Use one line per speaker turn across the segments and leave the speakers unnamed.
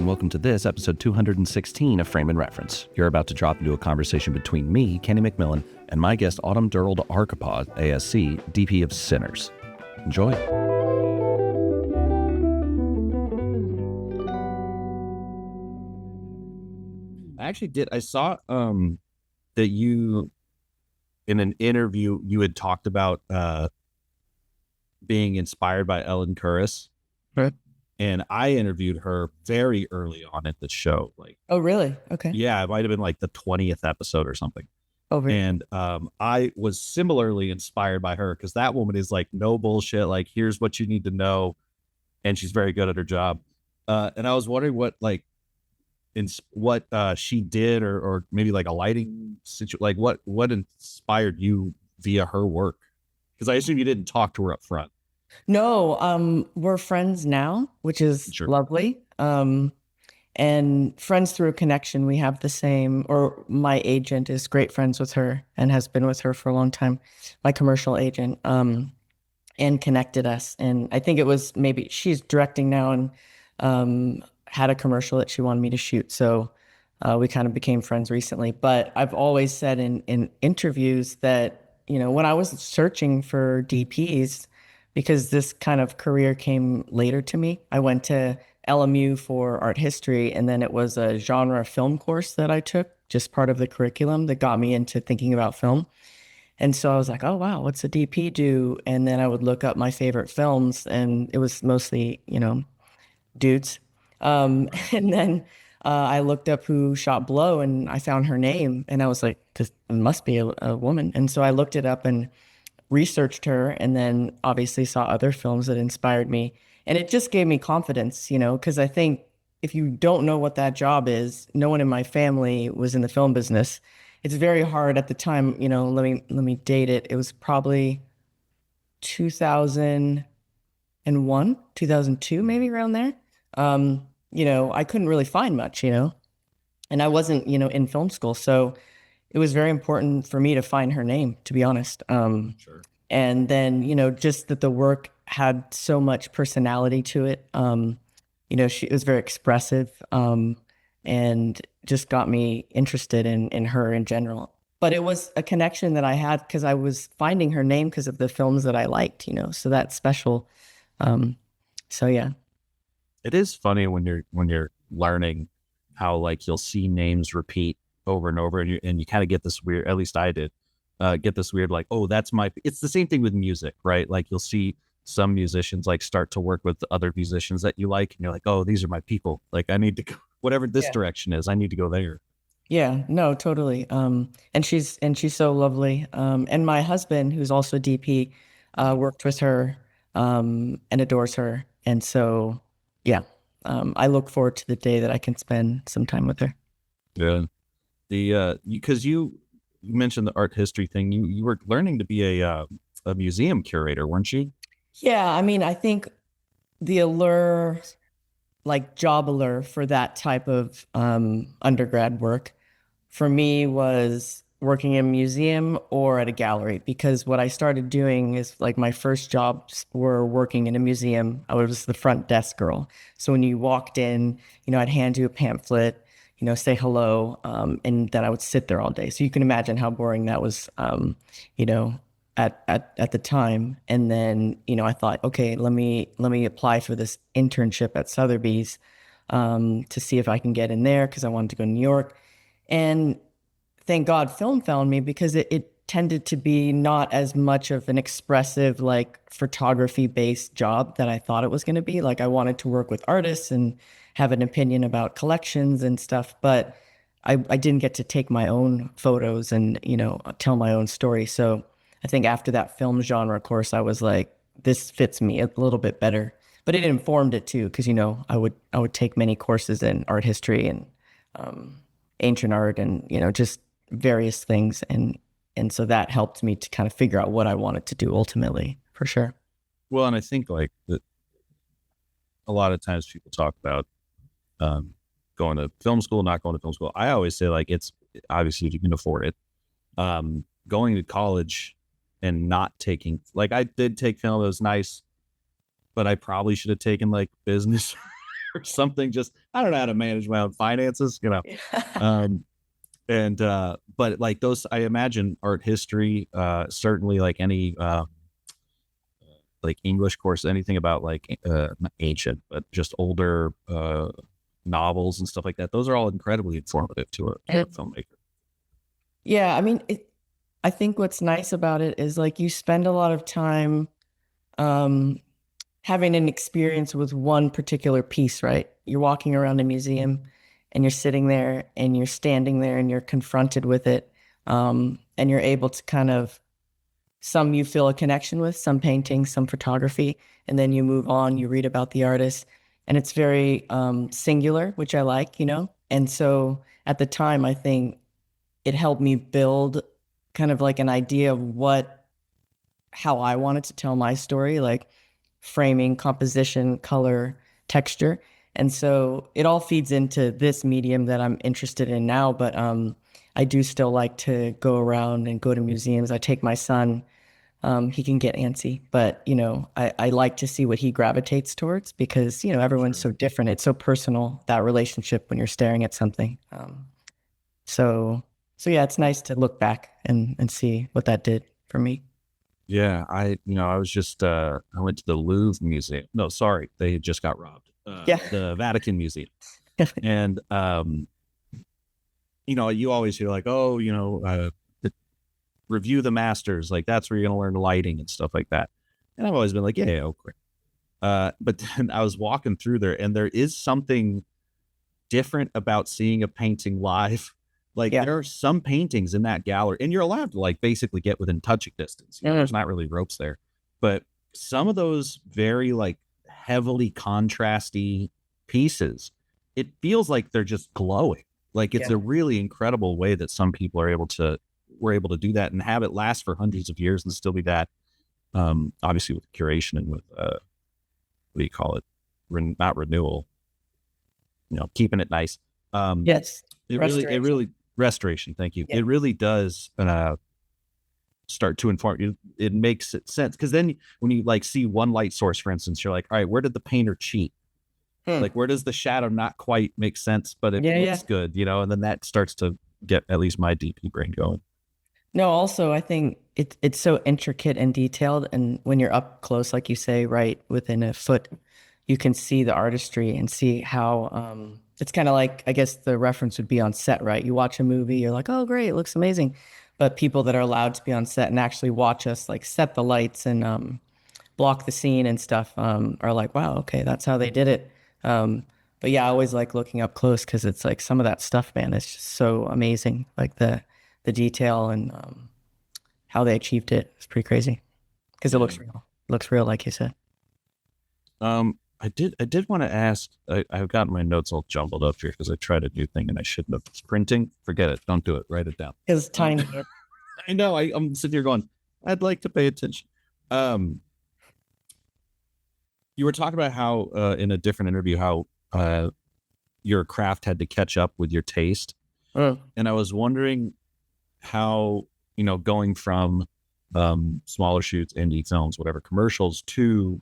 welcome to this episode 216 of Frame and Reference. You're about to drop into a conversation between me, Kenny McMillan, and my guest, Durald Arkapaw, ASC, DP of Sinners. Enjoy. I saw that you, in an interview, you had talked about being inspired by Ellen Kuras.
Right.
And I interviewed her very early on in the show.
Oh, really? Okay.
Yeah, it might have been like the 20th episode or something.
Oh, really?
And I was similarly inspired by her because that woman is like, no bullshit. Like, here's what you need to know. And she's very good at her job. And I was wondering what she did or maybe like a lighting situation, like what inspired you via her work? Because I assume you didn't talk to her up front.
No, we're friends now, which is
Sure.
lovely. And friends through a connection. We have the same, or my agent is great friends with her and has been with her for a long time, my commercial agent, and connected us. And I think it was maybe she's directing now and had a commercial that she wanted me to shoot. So we kind of became friends recently. But I've always said in interviews that, when I was searching for DPs, because this kind of career came later to me, I went to LMU for art history, and then it was a genre film course that I took, just part of the curriculum that got me into thinking about film. And so I was like, oh, wow, what's a DP do? And then I would look up my favorite films, and it was mostly, dudes. And then I looked up who shot Blow, and I found her name, and I was like, this must be a woman. And so I looked it up and researched her, and then obviously saw other films that inspired me. And it just gave me confidence, because I think if you don't know what that job is, no one in my family was in the film business. It's very hard at the time, let me date it. It was probably 2001, 2002, maybe around there. I couldn't really find much, and I wasn't, in film school. So it was very important for me to find her name, to be honest.
Sure.
And then, just that the work had so much personality to it. She was very expressive, and just got me interested in her in general. But it was a connection that I had because I was finding her name because of the films that I liked, so that's special. So yeah.
It is funny when you're learning how like you'll see names repeat over and over, and you kind of get this weird, at least I did, get this weird like, oh, it's the same thing with music, right? Like you'll see some musicians like start to work with other musicians that you like, and you're like, oh, these are my people. Like I need to go, whatever this direction is, I need to go there.
Yeah, no, totally. And she's so lovely. And my husband, who's also DP, worked with her, and adores her. And so, yeah, I look forward to the day that I can spend some time with her.
Yeah. Because you mentioned the art history thing, you were learning to be a museum curator, weren't you?
Yeah, I mean, I think the allure, like job allure for that type of undergrad work for me was working in a museum or at a gallery, because what I started doing is like my first jobs were working in a museum. I was the front desk girl. So when you walked in, I'd hand you a pamphlet, say hello, and then I would sit there all day. So you can imagine how boring that was, at the time. And then, I thought, okay, let me apply for this internship at Sotheby's, to see if I can get in there, because I wanted to go to New York. And thank God film found me, because it tended to be not as much of an expressive, like photography based job that I thought it was going to be. Like I wanted to work with artists and have an opinion about collections and stuff, but I didn't get to take my own photos and, tell my own story. So I think after that film genre course, I was like, this fits me a little bit better. But it informed it too, because, I would take many courses in art history and ancient art and, just various things. And so that helped me to kind of figure out what I wanted to do ultimately, for sure.
Well, and I think like that a lot of times people talk about going to film school, not going to film school. I always say like, it's obviously if you can afford it, going to college and not taking, like I did take film, it was nice, but I probably should have taken like business or something. Just I don't know how to manage my own finances, you know. Um, and but like those, I imagine art history, certainly like any like English course, anything about like not ancient, but just older novels and stuff like that. Those are all incredibly informative to a filmmaker.
Yeah, I mean, I think what's nice about it is like you spend a lot of time um, having an experience with one particular piece, right? You're walking around a museum and you're sitting there and you're standing there and you're confronted with it. And you're able to kind of, some you feel a connection with, some paintings, some photography, and then you move on, you read about the artist. And it's very singular, which I like, you know? And so at the time, I think it helped me build kind of like an idea of how I wanted to tell my story, like framing, composition, color, texture. And so it all feeds into this medium that I'm interested in now. But I do still like to go around and go to museums. I take my son. He can get antsy, but you know, I like to see what he gravitates towards because you know everyone's
Sure.
so different. It's so personal, that relationship when you're staring at something. So so yeah, it's nice to look back and see what that did for me.
Yeah, I was just I went to the Louvre Museum. No, sorry, they just got robbed.
Yeah.
The Vatican Museum. And you always hear like, oh, review the masters, like that's where you're gonna learn lighting and stuff like that. And I've always been like, yeah, okay. But then I was walking through there, and there is something different about seeing a painting live. Like
Yeah.
there are some paintings in that gallery, and you're allowed to like basically get within touching distance. There's not really ropes there, but some of those very like heavily contrasty pieces, it feels like they're just glowing. Like it's
Yeah.
a really incredible way that some people were able to do that and have it last for hundreds of years and still be that. Obviously with curation and with what do you call it? Not renewal, keeping it nice. Um,
Yes.
it
Restoration.
really restoration. Thank you.
Yeah.
It really does start to inform you. It makes it sense because then when you like see one light source, for instance, you're like, all right, where did the painter cheat?
Hmm.
Like, where does the shadow not quite make sense, but it
Yeah, yeah.
looks good, and then that starts to get at least my DP brain going.
No, also I think it's so intricate and detailed, and when you're up close, like you say, right within a foot, you can see the artistry and see how it's kind of like I guess the reference would be on set, right? You watch a movie, you're like, oh great, it looks amazing. But people that are allowed to be on set and actually watch us like set the lights and block the scene and stuff are like, wow, okay, that's how they did it. But yeah, I always like looking up close because it's like some of that stuff, man, it's just so amazing. Like the detail and how they achieved it. It's pretty crazy because it
Yeah.
looks real. It looks real, like you said.
I did want to ask. I've got my notes all jumbled up here because I tried a new thing and I shouldn't have. It's printing. Forget it. Don't do it. Write it down.
It's
Um,
tiny.
I know. I'm sitting here going. I'd like to pay attention. Um, you were talking about how in a different interview how your craft had to catch up with your taste,
Mm.
and I was wondering how going from smaller shoots, indie films, whatever commercials to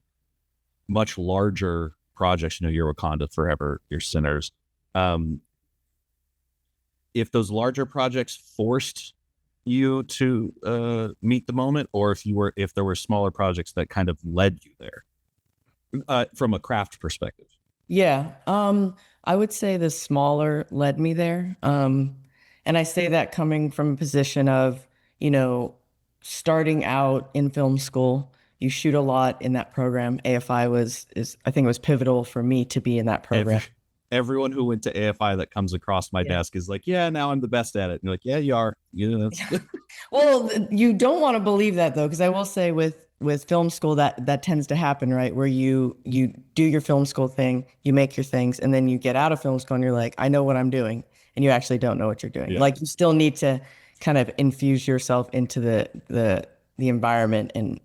much larger projects, your Wakanda Forever, your Sinners. Um, if those larger projects forced you to meet the moment, or if there were smaller projects that kind of led you there from a craft perspective.
Yeah. I would say the smaller led me there. And I say that coming from a position of, you know, starting out in film school, you shoot a lot in that program. AFI I think it was pivotal for me to be in that
Every,
program.
everyone who went to AFI that comes across my
Yeah.
desk is like, yeah, now I'm the best at it. And you're like, yeah, you are. That's
Well, you don't want to believe that though, because I will say with film school that tends to happen, right? Where you do your film school thing, you make your things, and then you get out of film school and you're like, I know what I'm doing, and you actually don't know what you're doing.
yeah,
Like you still need to kind of infuse yourself into the environment and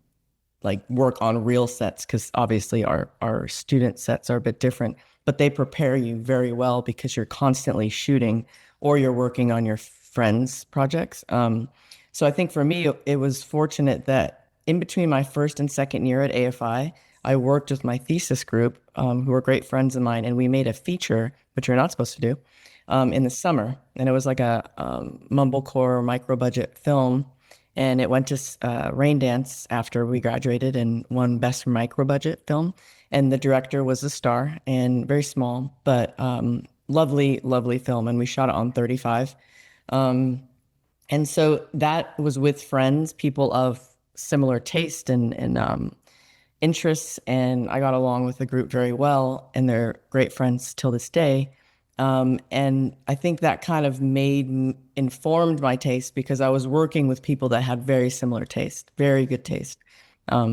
like work on real sets because obviously our student sets are a bit different, but they prepare you very well because you're constantly shooting or you're working on your friends' projects. So I think for me, it was fortunate that in between my first and second year at AFI, I worked with my thesis group, who were great friends of mine, and we made a feature, which you're not supposed to do, in the summer. And it was like a mumblecore micro budget film. And it went to Rain Dance after we graduated and won Best Micro Budget Film. And the director was a star and very small, but lovely, lovely film. And we shot it on 35. Um, and so that was with friends, people of similar taste and interests, and I got along with the group very well, and they're great friends till this day. And I think that kind of informed my taste because I was working with people that had very similar taste, very good taste,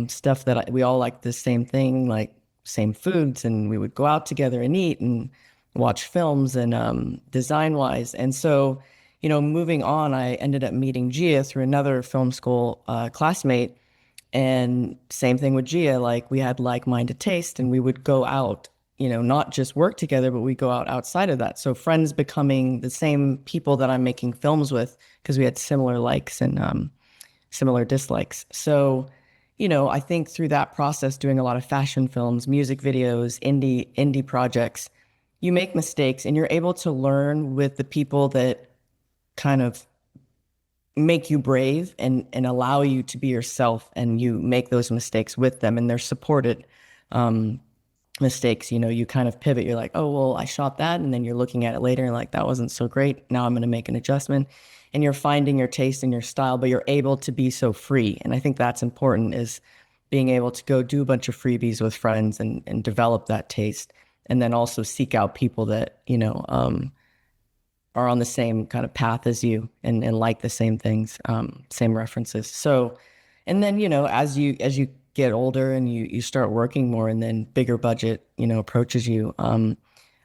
stuff that we all liked the same thing, like same foods, and we would go out together and eat and watch films and design wise. And so, moving on, I ended up meeting Gia through another film school classmate, and same thing with Gia, like we had like-minded taste and we would go out, not just work together, but we go out outside of that. So friends becoming the same people that I'm making films with because we had similar likes and similar dislikes. So, I think through that process, doing a lot of fashion films, music videos, indie projects, you make mistakes and you're able to learn with the people that kind of make you brave and allow you to be yourself, and you make those mistakes with them and they're supported mistakes. You kind of pivot, you're like, oh well, I shot that, and then you're looking at it later and like, that wasn't so great, now I'm going to make an adjustment, and you're finding your taste and your style, but you're able to be so free. And I think that's important, is being able to go do a bunch of freebies with friends and develop that taste, and then also seek out people that are on the same kind of path as you, and like the same things, same references. So, and then, as you get older and you start working more, and then bigger budget, approaches you.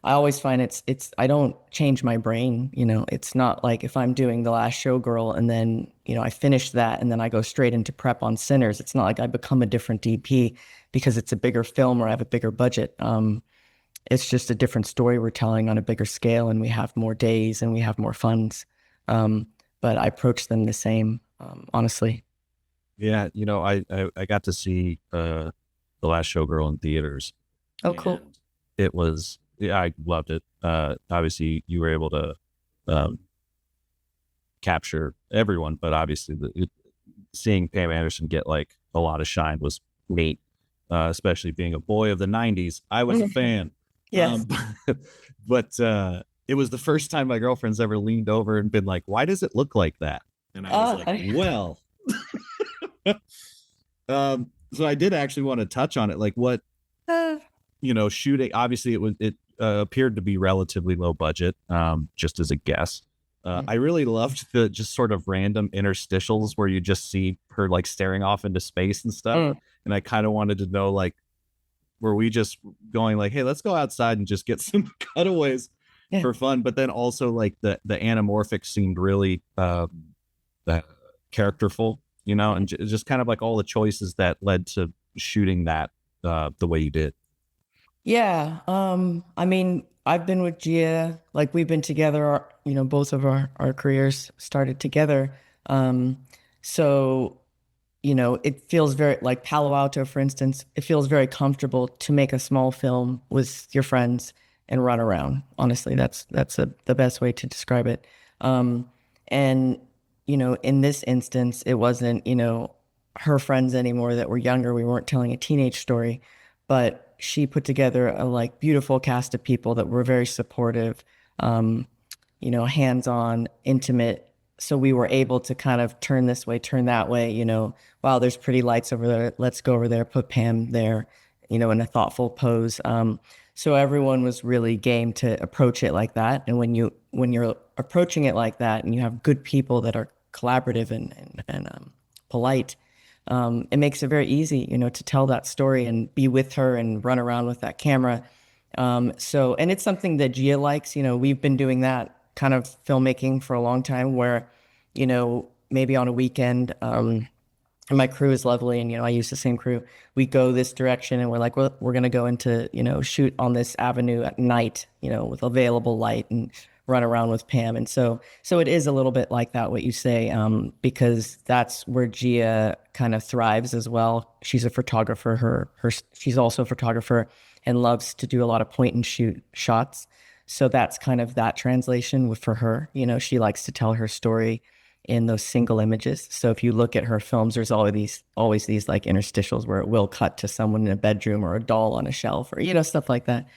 I always find I don't change my brain. It's not like if I'm doing The Last Showgirl and then, I finish that and then I go straight into prep on Sinners. It's not like I become a different DP because it's a bigger film or I have a bigger budget. It's just a different story we're telling on a bigger scale, and we have more days and we have more funds. Um, but I approach them the same, honestly.
Yeah, I got to see The Last Showgirl in theaters,
Oh, cool.
and it was, yeah, I loved it. Obviously, you were able to um, capture everyone, but obviously, seeing Pam Anderson get like a lot of shine was neat, especially being a boy of the '90s. I was a fan.
Yes.
But it was the first time my girlfriend's ever leaned over and been like, "Why does it look like that?" And I was like, "Well." So I did actually want to touch on it, like what
Uh,
shooting. Obviously, it appeared to be relatively low budget, just as a guess. I really loved the just sort of random interstitials where you just see her like staring off into space and stuff.
mm,
And I kind of wanted to know, like, were we just going like, hey, let's go outside and just get some cutaways
yeah.
for fun? But then also like the anamorphic seemed really characterful, and just kind of like all the choices that led to shooting that the way you did.
Yeah. I mean, I've been with Gia, like we've been together, both of our careers started together. Um, so, it feels very like Palo Alto, for instance, it feels very comfortable to make a small film with your friends and run around. Honestly, that's the best way to describe it. And, in this instance, it wasn't, her friends anymore that were younger. We weren't telling a teenage story, but she put together a like beautiful cast of people that were very supportive, um, hands-on, intimate. So we were able to kind of turn this way, turn that way, wow, there's pretty lights over there. Let's go over there, put Pam there, in a thoughtful pose. So everyone was really game to approach it like that. And when you're approaching it like that, and you have good people that are collaborative and polite, it makes it very easy, to tell that story and be with her and run around with that camera. So, and it's something that Gia likes. We've been doing that kind of filmmaking for a long time where, maybe on a weekend, and my crew is lovely, and I use the same crew. We go this direction and we're like, well, we're going to go into, shoot on this avenue at night, with available light, and run around with Pam. And so it is a little bit like that, what you say, because that's where Gia kind of thrives as well. She's a photographer. She's also a photographer and loves to do a lot of point and shoot shots. So that's kind of that translation for her. You know, she likes to tell her story in those single images. So if you look at her films, there's always these like interstitials where it will cut to someone in a bedroom or a doll on a shelf or, you know, stuff like that.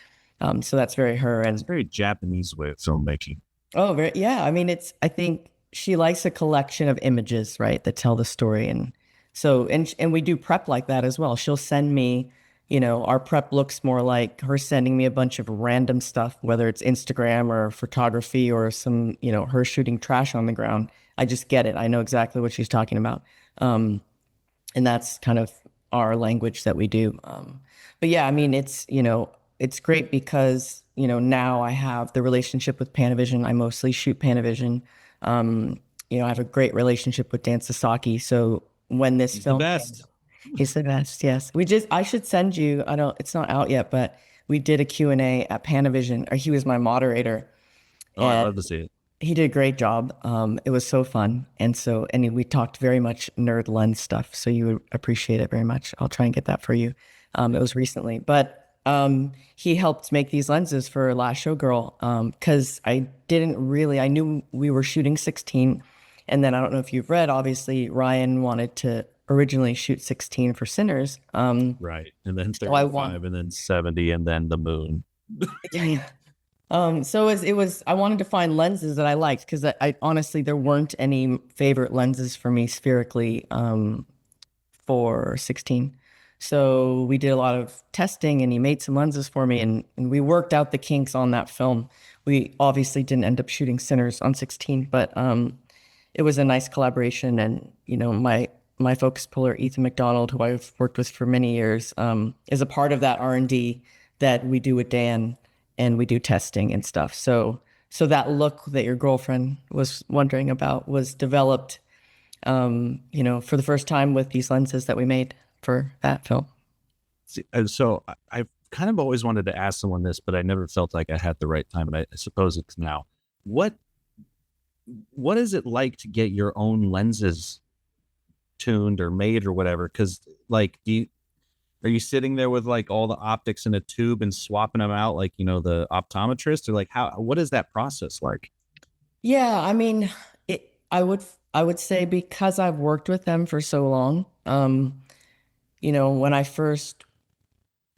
So that's very her.
It's
And
very Japanese way of filmmaking.
oh, very, yeah. I mean, I think she likes a collection of images, right, that tell the story. And so, and we do prep like that as well. She'll send me, you know, our prep looks more like her sending me a bunch of random stuff, whether it's Instagram or photography or some, you know, her shooting trash on the ground. I just get it. I know exactly what she's talking about. Um, and that's kind of our language that we do. But yeah, I mean, it's great because, you know, now I have the relationship with Panavision. I mostly shoot Panavision. You know, I have a great relationship with Dan Sasaki. So when this
He's the
film came,
best.
he's the best. Yes. I should send you, it's not out yet, but we did a Q&A at Panavision, or he was my moderator.
Oh, I'd
And
love to see it.
he did a great job. It was so fun. And we talked very much nerd lens stuff. So you would appreciate it very much. I'll try and get that for you. It was recently, but he helped make these lenses for Last Showgirl. Cause I knew we were shooting 16. And then I don't know if you've read, obviously Ryan wanted to originally shoot 16 for Sinners.
Right. And then
So I want,
35 and then 70 and then the moon.
yeah, yeah. So I wanted to find lenses that I liked because I honestly, there weren't any favorite lenses for me spherically, for 16. So we did a lot of testing and he made some lenses for me and we worked out the kinks on that film. We obviously didn't end up shooting Sinners on 16, but, it was a nice collaboration. And, you know, my focus puller, Ethan McDonald, who I've worked with for many years, is a part of that R&D that we do with Dan, and we do testing and stuff. So that look that your girlfriend was wondering about was developed, you know, for the first time with these lenses that we made for that film.
See, and so I've kind of always wanted to ask someone this, but I never felt like I had the right time. And I suppose it's now. What what is it like to get your own lenses tuned or made or whatever? Because like, are you sitting there with like all the optics in a tube and swapping them out like, you know, the optometrist, or like what is that process like?
Yeah, I mean, it, I would say because I've worked with them for so long, you know, when I first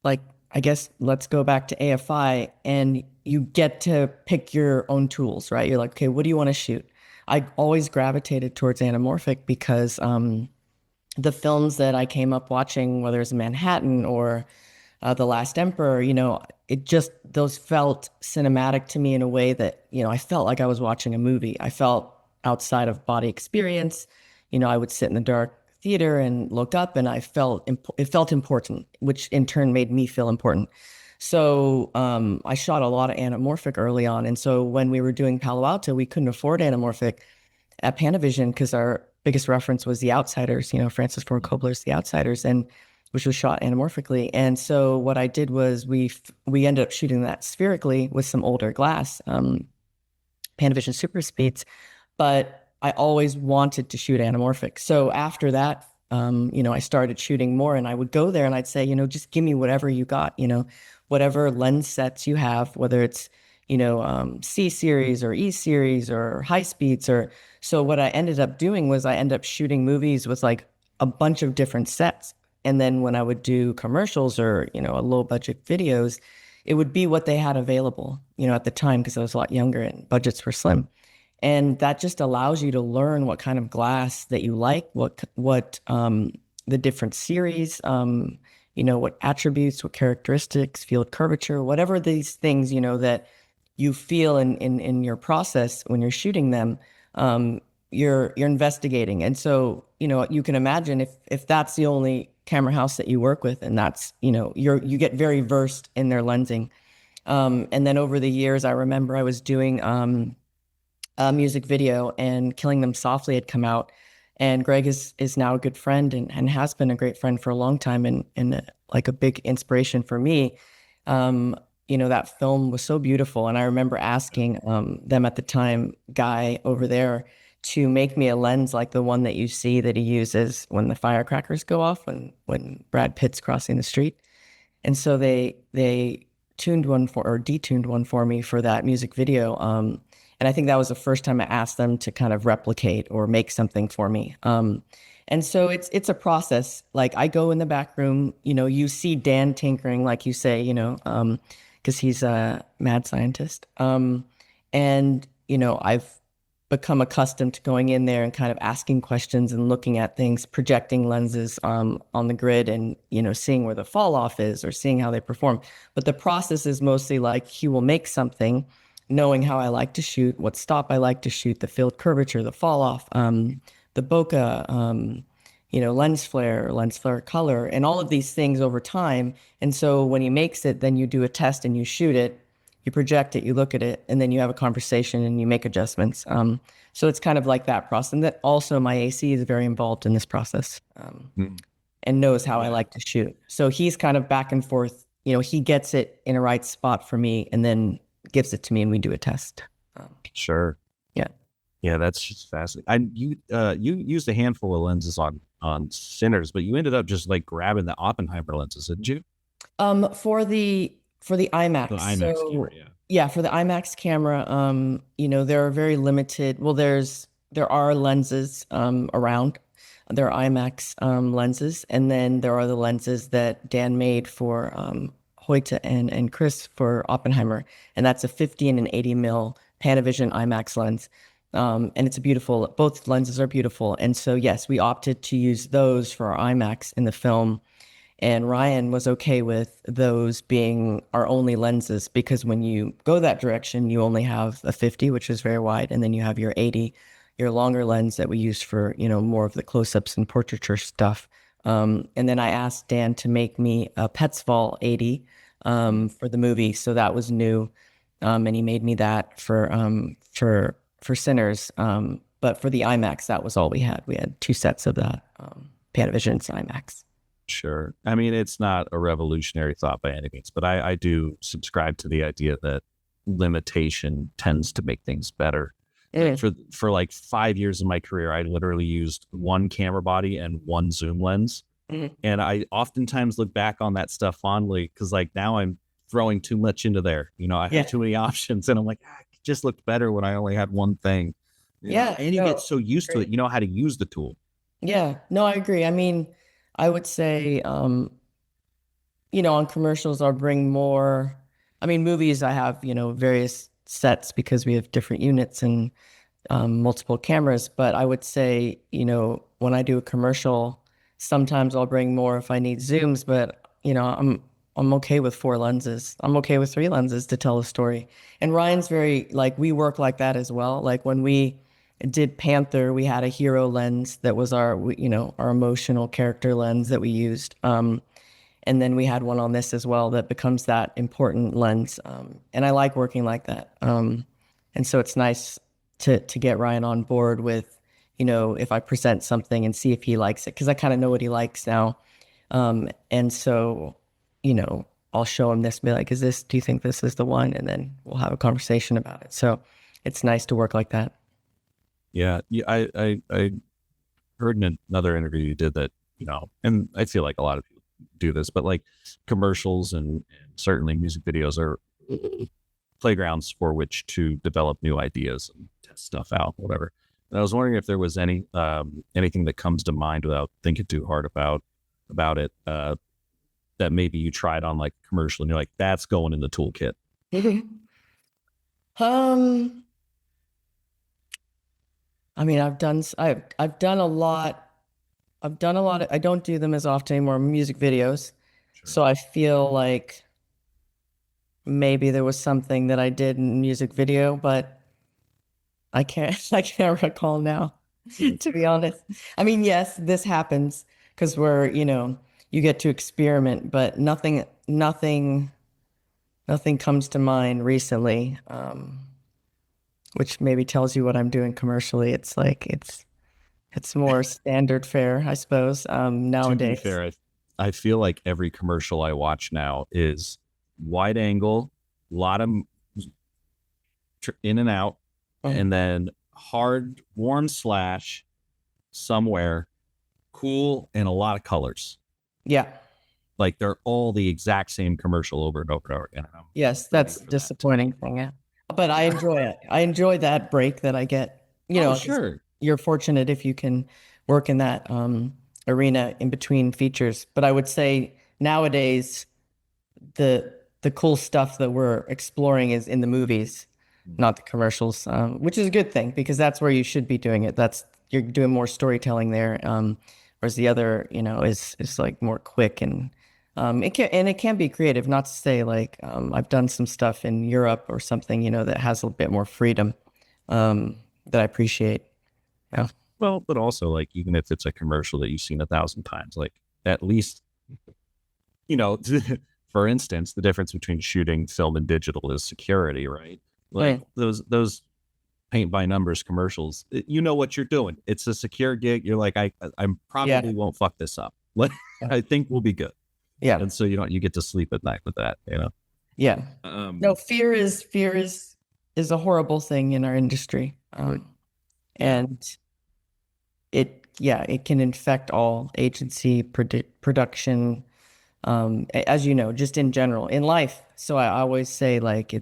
like I guess let's go back to AFI and you get to pick your own tools, right? You're like, okay, what do you want to shoot? I always gravitated towards anamorphic because the films that I came up watching, whether it's Manhattan or The Last Emperor, you know, it just, those felt cinematic to me in a way that, you know, I felt like I was watching a movie. I felt outside of body experience. You know, I would sit in the dark theater and look up and it felt important, which in turn made me feel important. So I shot a lot of anamorphic early on. And so when we were doing Palo Alto, we couldn't afford anamorphic at Panavision because our biggest reference was The Outsiders, you know, Francis Ford Coppola's The Outsiders, and which was shot anamorphically. And so what I did was we ended up shooting that spherically with some older glass, Panavision Super Speeds, but I always wanted to shoot anamorphic. So after that, you know, I started shooting more and I would go there and I'd say, you know, just give me whatever you got, you know, whatever lens sets you have, whether it's, you know, C series or E series or high speeds or, so what I ended up doing was I ended up shooting movies with like a bunch of different sets. And then when I would do commercials or, you know, a low budget videos, it would be what they had available, you know, at the time, because I was a lot younger and budgets were slim. And that just allows you to learn what kind of glass that you like, what the different series, you know, what attributes, what characteristics, field curvature, whatever these things, you know, that you feel in your process when you're shooting them, you're investigating. And so, you know, you can imagine if that's the only camera house that you work with, and that's, you know, you get very versed in their lensing. And then over the years, I remember I was doing a music video and Killing Them Softly had come out. And Greg is now a good friend and has been a great friend for a long time and like a big inspiration for me. that film was so beautiful. And I remember asking them at the time, guy over there, to make me a lens like the one that you see that he uses when the firecrackers go off when Brad Pitt's crossing the street. And so they tuned one for or detuned one for me for that music video. And I think that was the first time I asked them to kind of replicate or make something for me. And so it's a process. Like I go in the back room, you see Dan tinkering, like you say, because he's a mad scientist. And I've become accustomed to going in there and kind of asking questions and looking at things, projecting lenses on the grid and, seeing where the fall off is or seeing how they perform. But the process is mostly like he will make something, knowing how I like to shoot, what stop I like to shoot, the field curvature, the fall off, the bokeh, lens flare color, and all of these things over time. And so when he makes it, then you do a test and you shoot it, you project it, you look at it, and then you have a conversation and you make adjustments. So it's kind of like that process. And that also my AC is very involved in this process
Mm.
and knows how I
Yeah,
like to shoot. So he's kind of back and forth. He gets it in a right spot for me and then gives it to me and we do a test.
sure.
Yeah.
Yeah, that's just fascinating. You used a handful of lenses on Sinners, but you ended up just like grabbing the Oppenheimer lenses, didn't you?
For the
The
IMAX.
IMAX camera,
So
yeah.
yeah, for the IMAX camera, there are very limited. Well, there are lenses around. There are IMAX lenses, and then there are the lenses that Dan made for Hoyte and Chris for Oppenheimer, and that's a 50 and an 80 mil Panavision IMAX lens. And it's a beautiful. Both lenses are beautiful, and so yes, we opted to use those for our IMAX in the film. And Ryan was okay with those being our only lenses because when you go that direction, you only have a 50, which is very wide, and then you have your 80, your longer lens that we used for, more of the close-ups and portraiture stuff. And then I asked Dan to make me a Petzval 80 for the movie, so that was new, and he made me that for Sinners. But for the IMAX, that was all we had. We had two sets of that Panavision's IMAX.
Sure. I mean, it's not a revolutionary thought by any means, but I do subscribe to the idea that limitation tends to make things better. Like
Mm.
for like 5 years of my career, I literally used one camera body and one zoom lens.
Mhm.
And I oftentimes look back on that stuff fondly because like now I'm throwing too much into there. I have
Yeah.
too many options and I'm like, it just looked better when I only had one thing.
Yeah.
And you get
No,
so used to it,
great.
you know how to use the tool.
Yeah. No, I agree. I mean, I would say, on commercials, I'll bring more. I mean, movies, I have, various sets because we have different units and multiple cameras. But I would say, when I do a commercial, sometimes I'll bring more if I need zooms, but I'm okay with four lenses. I'm okay with three lenses to tell a story. And Ryan's very like we work like that as well. Like when we did Panther, we had a hero lens that was our emotional character lens that we used. And then we had one on this as well that becomes that important lens. And I like working like that. And so it's nice to get Ryan on board with, if I present something and see if he likes it, because I kind of know what he likes now. And so, I'll show him this and be like, do you think this is the one? And then we'll have a conversation about it. So it's nice to work like that.
Yeah, yeah. I heard in another interview you did that, and I feel like a lot of people do this, but like commercials and certainly music videos are playgrounds for which to develop new ideas and test stuff out, whatever. And I was wondering if there was anything that comes to mind without thinking too hard about it, that maybe you tried on like a commercial and you're like, that's going in the toolkit.
Um, I mean, I've done a lot. I've done a lot of, I don't do them as often anymore, music videos.
Sure.
So I feel like maybe there was something that I did in music video, but I can't recall now, to be honest. I mean, yes, this happens because you get to experiment, but nothing comes to mind recently, which maybe tells you what I'm doing commercially. It's like, it's more standard fare, I suppose,
To be
nowadays.
fair, I feel like every commercial I watch now is wide angle, a lot of in and out,
Mm.
and then hard warm slash somewhere cool and a lot of colors.
Yeah.
Like they're all the exact same commercial over and over and over again. And I'm
Yes,
ready
that's a
for that to
disappointing thing. Yeah. But I enjoy it. I enjoy that break that I get,
oh
'cause
sure.
you're fortunate if you can work in that arena in between features. But I would say nowadays the cool stuff that we're exploring is in the movies, not the commercials, which is a good thing because that's where you should be doing it. That's you're doing more storytelling there, whereas the other, is like more quick and it can be creative. Not to say like I've done some stuff in Europe or something, that has a bit more freedom that I appreciate. Yeah.
Well, but also like even if it's a commercial that you've seen 1,000 times, like at least you know, for instance, the difference between shooting film and digital is security, right? Like
Mm,
those paint by numbers commercials, you know what you're doing. It's a secure gig. You're like, I
yeah.
probably won't fuck this up. Like, I think we'll be good.
Yeah.
And so you get to sleep at night with that, you know.
Yeah. No,
Um,
fear is a horrible thing in our industry.
yeah,
And it can infect all agency production, as you know, just in general in life. So I always say like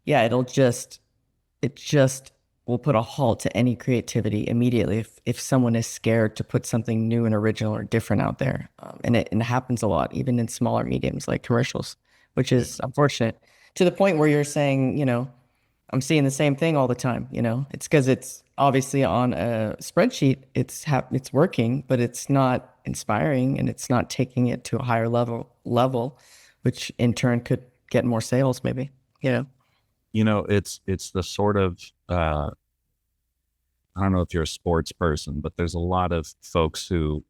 yeah, it just will put a halt to any creativity immediately if someone is scared to put something new and original or different out there. And it happens a lot, even in smaller mediums like commercials, which
yeah,
is unfortunate to the point where you're saying, I'm seeing the same thing all the time. It's because it's obviously on a spreadsheet. It's working, but it's not inspiring, and it's not taking it to a higher level, which in turn could get more sales, maybe.
it's the sort of I don't know if you're a sports person, but there's a lot of folks who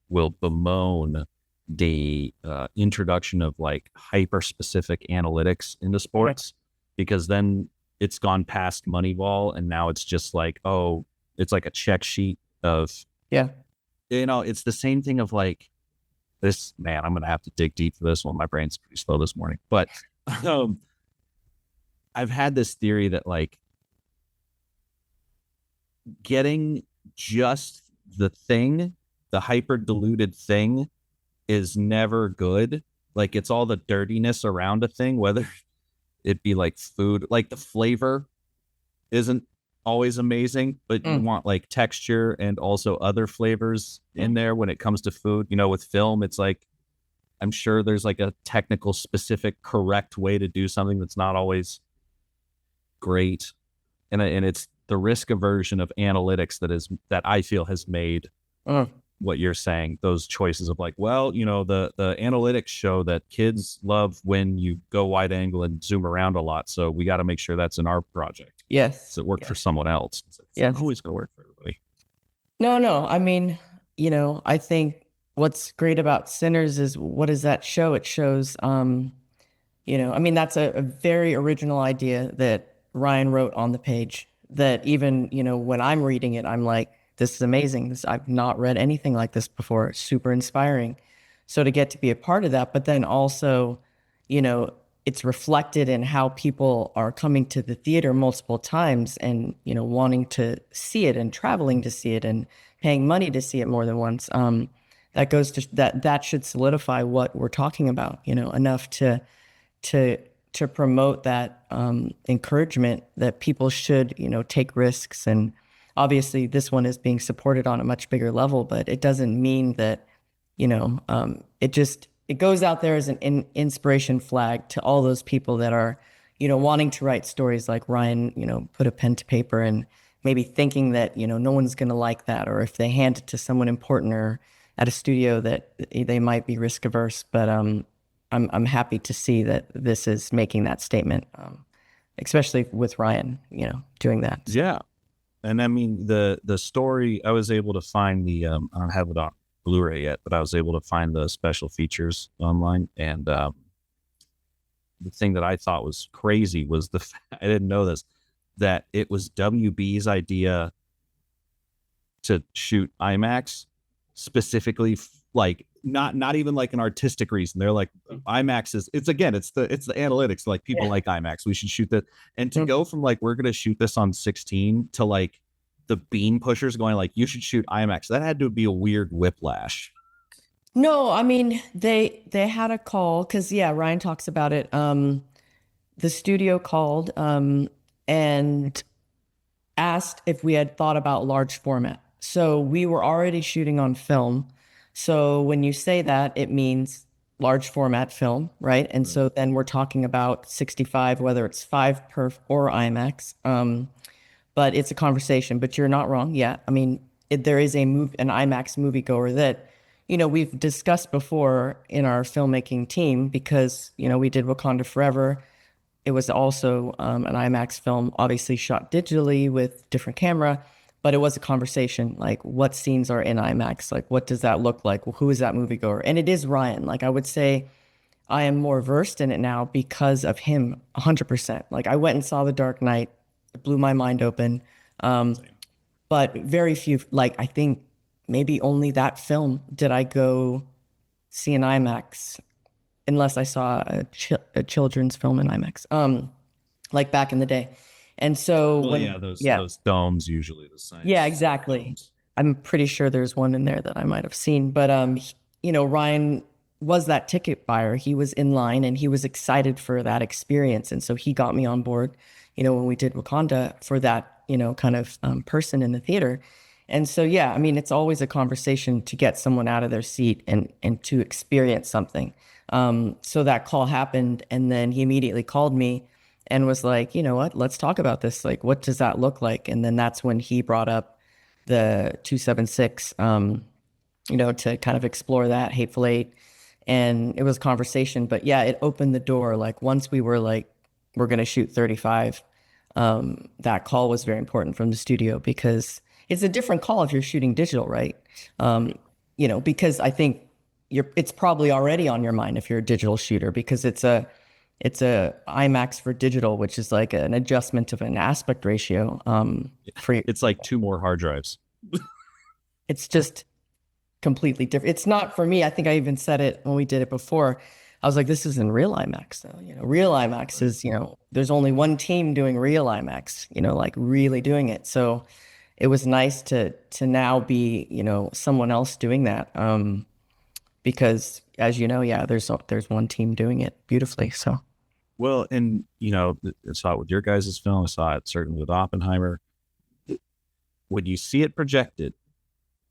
will bemoan the introduction of like hyper specific analytics into
Mhm.
sports because then it's gone past Moneyball and now it's just like, oh, it's like a check sheet of,
Yeah.
it's the same thing of like this, man, I'm going to have to dig deep for this one. My brain's pretty slow this morning. But um, I've had this theory that like getting just the thing, the hyper diluted thing, is never good. Like it's all the dirtiness around a thing, whether it be like food, like the flavor isn't always amazing, but you
Mm.
want like texture and also other flavors in
Mm.
there when it comes to food. With film, it's like I'm sure there's like a technical, specific, correct way to do something that's not always great. And it's the risk aversion of analytics that I feel has made
Mm.
what you're saying, those choices of like, well, the analytics show that kids love when you go wide angle and zoom around a lot, so we got to make sure that's in our project.
Yes.
So it worked for
Yes.
someone else. It's not
Yes.
always going to work for everybody.
No, no. I mean, I think what's great about Sinners is what does that show? It shows, I mean, that's a very original idea that Ryan wrote on the page that even, when I'm reading it, I'm like, this is amazing. I've not read anything like this before. It's super inspiring. So to get to be a part of that, but then also, you know, it's reflected in how people are coming to the theater multiple times and, wanting to see it and traveling to see it and paying money to see it more than once. That goes to that should solidify what we're talking about, enough to to promote that encouragement that people should take risks. And obviously this one is being supported on a much bigger level, but it doesn't mean that it goes out there as an inspiration flag to all those people that are wanting to write stories like Ryan, put a pen to paper and maybe thinking that no one's going to like that, or if they hand it to someone important or at a studio that they might be risk averse. But I'm happy to see that this is making that statement, especially with Ryan, doing that. So,
Yeah, and I mean the story. I was able to find the I don't have it on Blu-ray yet, but I was able to find the special features online. And the thing that I thought was crazy was I didn't know this, that it was WB's idea to shoot IMAX specifically like not even like an artistic reason. They're like IMAX is it's the analytics. Like people
Yeah.
like IMAX. We should shoot that. And to
Mm.
go from like we're gonna shoot this on 16 to like the beam pushers going like you should shoot IMAX. That had to be a weird whiplash.
No, I mean they had a call because yeah, Ryan talks about it. The studio called and asked if we had thought about large format. So we were already shooting on film. So when you say that, it means large format film, right? And
Right.
so then we're talking about 65, whether it's 5 perf or IMAX. But it's a conversation. But you're not wrong. Yeah, I mean, there is an IMAX moviegoer that, we've discussed before in our filmmaking team because we did Wakanda Forever. It was also an IMAX film, obviously shot digitally with different camera, but it was a conversation like what scenes are in IMAX? Like what does that look like? Well, who is that moviegoer? And it is Ryan. Like I would say I am more versed in it now because of him 100%. Like I went and saw The Dark Knight. It blew my mind open. Um,
Same.
but very few, like I think maybe only that film did I go see in IMAX unless I saw a children's film in IMAX. Like back in the day. And so
Well,
when,
yeah,
yeah,
those domes usually the
yeah,
science
exactly.
domes.
I'm pretty sure there's one in there that I might have seen, but Ryan was that ticket buyer. He was in line and he was excited for that experience, and so he got me on board. When we did Wakanda for that, kind of person in the theater. And so yeah, I mean, it's always a conversation to get someone out of their seat and to experience something. So that call happened, and then he immediately called me and was like, you know what, let's talk about this. Like, what does that look like? And then that's when he brought up the 276, to kind of explore that Hateful Eight. And it was a conversation, but yeah, it opened the door. Like once we were like, we're going to shoot 35, that call was very important from the studio because it's a different call if you're shooting digital, right? Because I think it's probably already on your mind if you're a digital shooter because it's a IMAX for digital, which is like an adjustment of an aspect ratio. For
It's like two more hard drives.
it's just completely different. It's not for me. I think I even said it when we did it before. I was like, this isn't real IMAX though. Real IMAX
Right.
is, there's only one team doing real IMAX, like really doing it. So it was nice to now be, someone else doing that. Because as you know, yeah, there's one team doing it beautifully. So
Well, and I saw it with your guys' film. I saw it certainly with Oppenheimer. When you see it projected,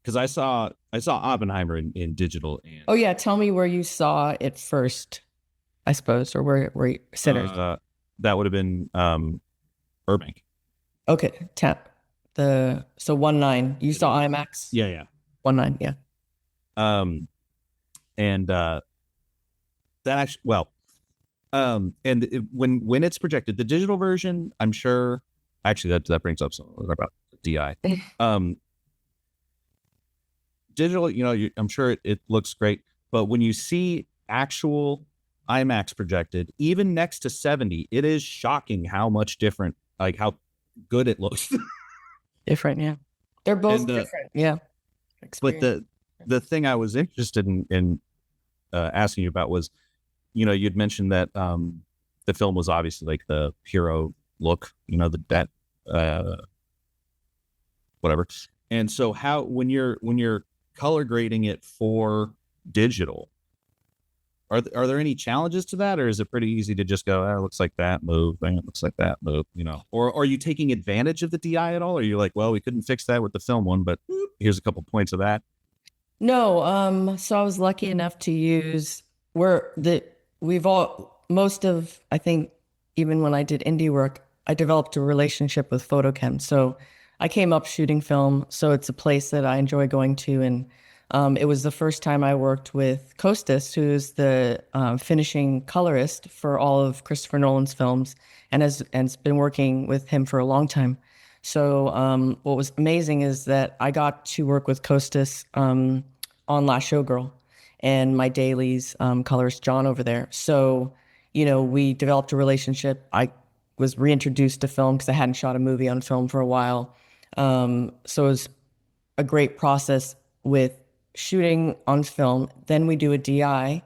because I saw Oppenheimer in digital,
oh
and
yeah, tell me where you saw it first, I suppose, or where Sinners.
uh, that would have been Burbank.
Okay, tap the so 1/9. You
It
saw
is.
IMAX
Yeah, yeah.
1/9, yeah.
Um, and that actually, well, and when it's projected, the digital version, I'm sure. Actually, that brings up something about DI. Um, digital, I'm sure it looks great, but when you see actual IMAX projected, even next to 70, it is shocking how much different, like how good it looks.
Different, yeah. They're both
and
different, yeah.
but
Experience.
the thing I was interested in asking you about was, you'd mentioned that the film was obviously like the hero look, the that uh, whatever. And so how when you're color grading it for digital, are there any challenges to that, or is it pretty easy to just go, it looks like that move, and it looks like that move, or are you taking advantage of the DI at all? Or are you like, well, we couldn't fix that with the film one, but here's a couple points of that.
No, so I was lucky enough to use where the we've all most of I think even when I did indie work, I developed a relationship with Photochem. So I came up shooting film, so it's a place that I enjoy going to, and it was the first time I worked with Costas, who's the finishing colorist for all of Christopher Nolan's films, and has been working with him for a long time. So what was amazing is that I got to work with Costas on Last Showgirl and my dailies colorist John over there. So, we developed a relationship. I was reintroduced to film because I hadn't shot a movie on film for a while. So it was a great process with shooting on film, then we do a DI,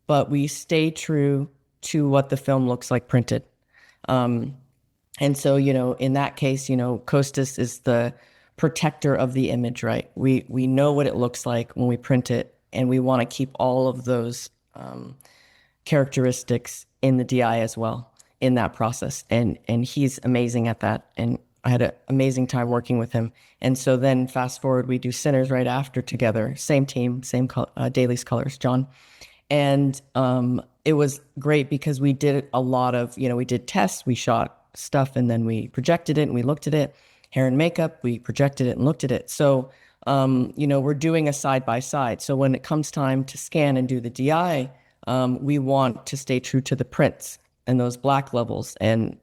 but we stay true to what the film looks like printed. Um, and so, in that case, Costas is the protector of the image, right? We know what it looks like when we print it, and we want to keep all of those characteristics in the DI as well in that process. And he's amazing at that. And I had an amazing time working with him. And so then fast forward, we do Sinners right after together, same team, same Dailies colors, John. And it was great because we did a lot of, we did tests, we shot stuff, and then we projected it and we looked at it. Hair and makeup, we projected it and looked at it. So, we're doing a side by side. So when it comes time to scan and do the DI, we want to stay true to the prints and those black levels and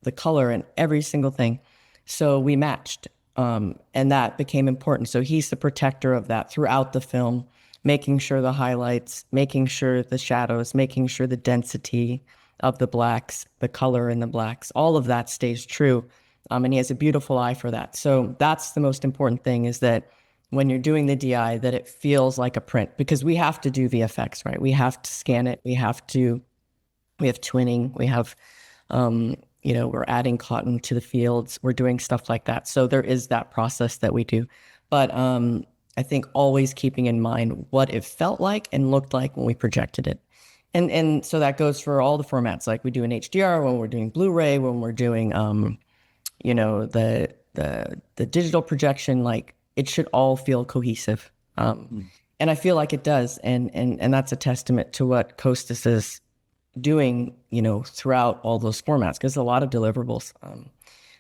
the color and every single thing. So we matched, and that became important. So he's the protector of that throughout the film, making sure the highlights, making sure the shadows, making sure the density of the blacks, the color in the blacks, all of that stays true. And he has a beautiful eye for that. So that's the most important thing, is that when you're doing the DI, that it feels like a print, because we have to do VFX, right? We have to scan it. We have twinning. We have, we're adding cotton to the fields. We're doing stuff like that. So there is that process that we do. But I think always keeping in mind what it felt like and looked like when we projected it. And so that goes for all the formats. Like we do an HDR, when we're doing Blu-ray, when we're doing, the digital projection, like it should all feel cohesive. And I feel like it does. And that's a testament to what Costas is doing, throughout all those formats, because a lot of deliverables.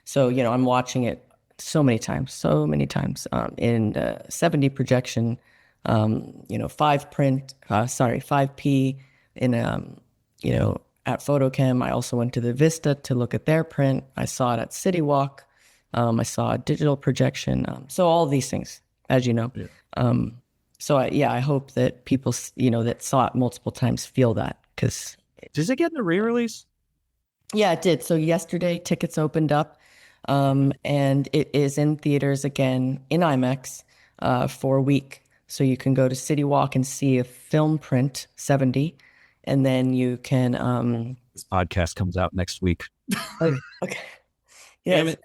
So, I'm watching it so many times, in 70 projection, 5P in, at Photochem. I also went to the Vista to look at their print. I saw it at City Walk. I saw a digital projection. So all these things, as you know.
Yeah.
So I hope that people, that saw it multiple times feel that, because.
Does it get in a re-release?
Yeah, it did. So yesterday tickets opened up, and it is in theaters again in IMAX for a week. So you can go to City Walk and see a film print 70, and then you can.
This podcast comes out next week.
Okay. Yeah,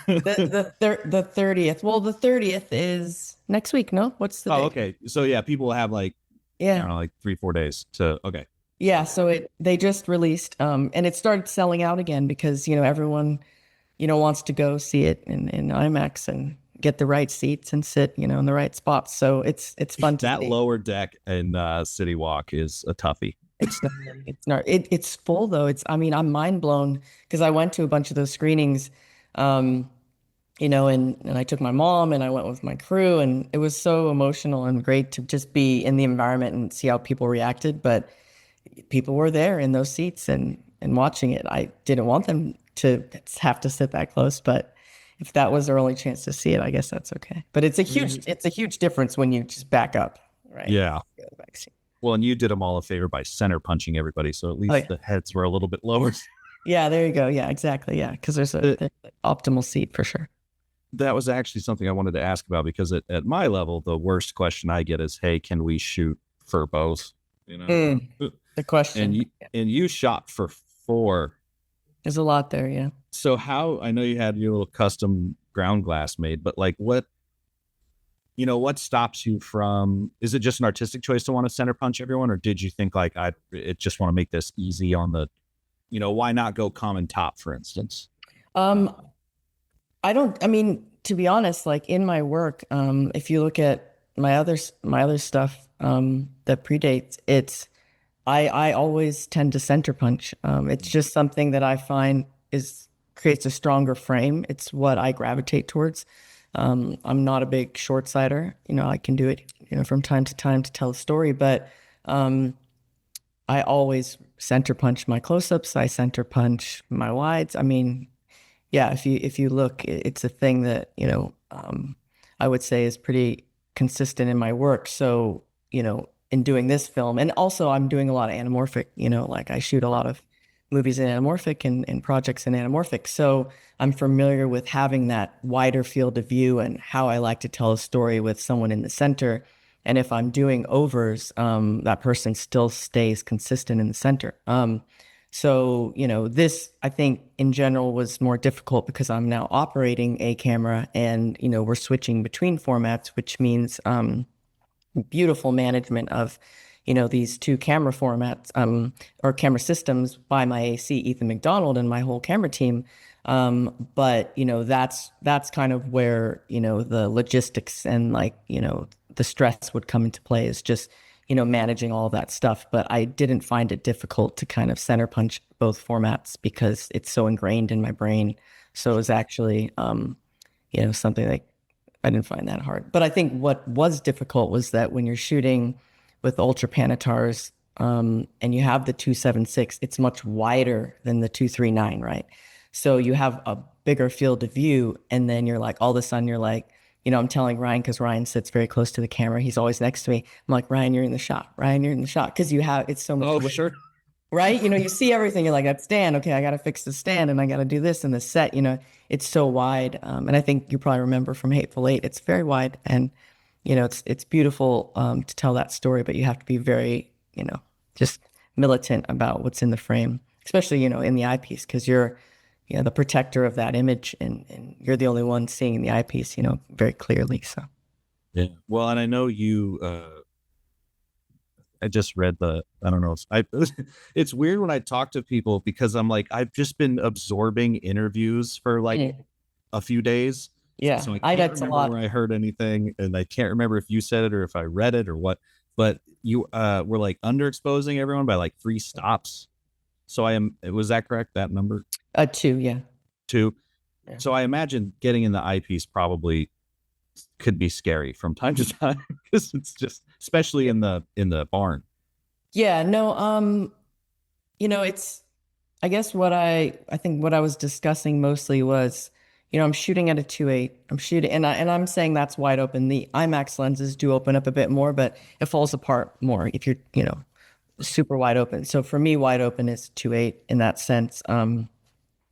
the 30th. Well, the 30th is next week. No, what's the?
Oh,
date?
okay. So yeah, people have like, I don't know, like 3-4 days to. Okay.
Yeah, so they just released, and it started selling out again because everyone wants to go see it in IMAX and get the right seats and sit in the right spots. So it's fun to
that
see.
lower deck in City Walk is a toughie.
It's full though. I'm mind blown because I went to a bunch of those screenings, and I took my mom and I went with my crew, and it was so emotional and great to just be in the environment and see how people reacted. But people were there in those seats and watching it. I didn't want them to have to sit that close, but if that was their only chance to see it, I guess that's okay. But it's a huge difference when you just back up, right?
Yeah. Well, and you did them all a favor by center punching everybody, so at least the heads were a little bit lower.
Yeah, there you go. Yeah, exactly. Yeah, because there's an optimal seat for sure.
That was actually something I wanted to ask about, because at my level, the worst question I get is, "Hey, can we shoot for both?"
The question.
And you shot for 4.
There's a lot there, yeah.
So I know you had your little custom ground glass made, but like what stops you from, is it just an artistic choice to want to center punch everyone? Or did you think like, I just want to make this easy on the, why not go common top, for instance?
To be honest, like in my work, if you look at my other stuff, that predates, I always tend to center punch. It's just something that I find creates a stronger frame. It's what I gravitate towards. I'm not a big short sighter. I can do it, from time to time to tell a story, but I always center punch my close-ups. I center punch my wides. Yeah, if you look, it's a thing that, I would say is pretty consistent in my work. So, in doing this film, and also I'm doing a lot of anamorphic, like I shoot a lot of movies in anamorphic and projects in anamorphic. So I'm familiar with having that wider field of view and how I like to tell a story with someone in the center. And if I'm doing overs, that person still stays consistent in the center. So, this I think in general was more difficult because I'm now operating a camera and, we're switching between formats, which means beautiful management of, these two camera formats or camera systems by my AC, Ethan McDonald, and my whole camera team. But that's kind of where the logistics and like the stress would come into play is just managing all that stuff. But I didn't find it difficult to kind of center punch both formats because it's so ingrained in my brain. So it was actually something that I didn't find that hard. But I think what was difficult was that when you're shooting with ultra panitars and you have the 276, it's much wider than the 239, right? So you have a bigger field of view, and then you're like, all of a sudden, you're like, I'm telling Ryan because Ryan sits very close to the camera. He's always next to me. I'm like, Ryan, you're in the shot. Ryan, you're in the shot because it's so much.
Oh, sure.
Right? You see everything. You're like, that stand. Okay, I got to fix the stand and I got to do this and the set. It's so wide. And I think you probably remember from Hateful Eight, it's very wide. And, it's beautiful to tell that story, but you have to be very, just militant about what's in the frame, especially, in the eyepiece, because you're, the protector of that image and you're the only one seeing the eyepiece, very clearly. So,
Yeah. Well, and I know you, I just read I don't know. It's weird when I talk to people because I'm like, I've just been absorbing interviews for like
yeah,
a few days.
yeah,
So I
I
can't
that's a
remember
lot.
where I heard anything, and I can't remember if you said it or if I read it or what. But you were like underexposing everyone by like 3 stops. So was that correct? That number?
Two, yeah.
2.
Yeah.
So I imagine getting in the eyepiece probably could be scary from time to time because it's just, especially in the barn.
Yeah, no, it's I guess I think what I was discussing mostly was, I'm shooting at a 2.8. I'm shooting and I'm saying that's wide open. The IMAX lenses do open up a bit more, but it falls apart more if you're, super wide open. So for me, wide open is 2.8 in that sense. When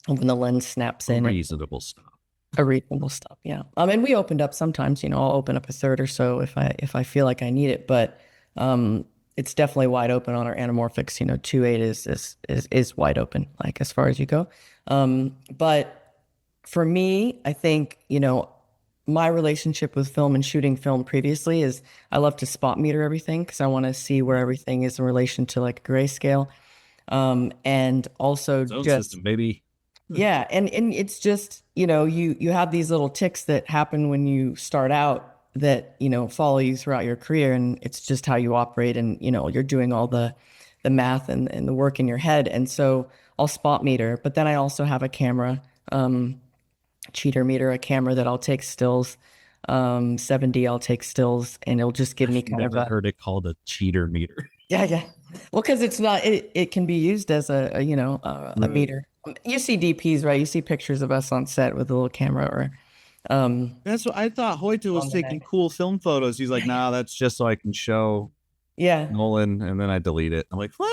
the lens snaps
A
in,
reasonable stop.
a reasonable stop. Yeah. And we opened up sometimes, I'll open up a third or so if I feel like I need it, but it's definitely wide open on our anamorphics. 2.8 is wide open, like as far as you go. But for me, I think, my relationship with film and shooting film previously is I love to spot meter everything because I want to see where everything is in relation to like grayscale. And also
Zone
just
system, baby.
yeah, and it's just, you have these little ticks that happen when you start out that, follow you throughout your career, and it's just how you operate, and you're doing all the math and the work in your head. And so I'll spot meter, but then I also have a camera, cheater meter, a camera that I'll take stills, 7D I'll take stills, and it'll just give me kind of
Never
a
heard it called a cheater meter.
yeah, yeah. Well, because it's not, it can be used as a
Right.
meter. You see DPs, right? You see pictures of us on set with a little camera or
That's what I thought. Hoyte was
on the
taking
neck.
cool film photos. He's like, nah, that's just so I can show
Yeah.
Nolan, and then I delete it. I'm like, what?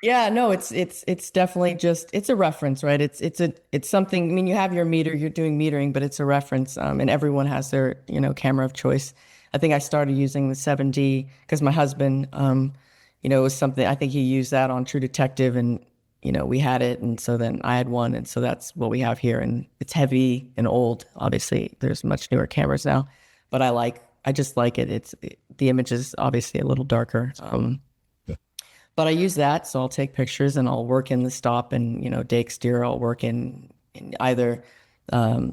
Yeah, no, it's definitely just it's a reference, right? It's something. I mean, you have your meter, you're doing metering, but it's a reference, and everyone has their camera of choice. I think I started using the 7D because my husband, it was something I think he used that on True Detective, and we had it, and so then I had one, and so that's what we have here, and it's heavy and old. Obviously, there's much newer cameras now, but I just like it. The image is obviously a little darker. But I use that, so I'll take pictures and I'll work in the stop and day exterior. I'll work in either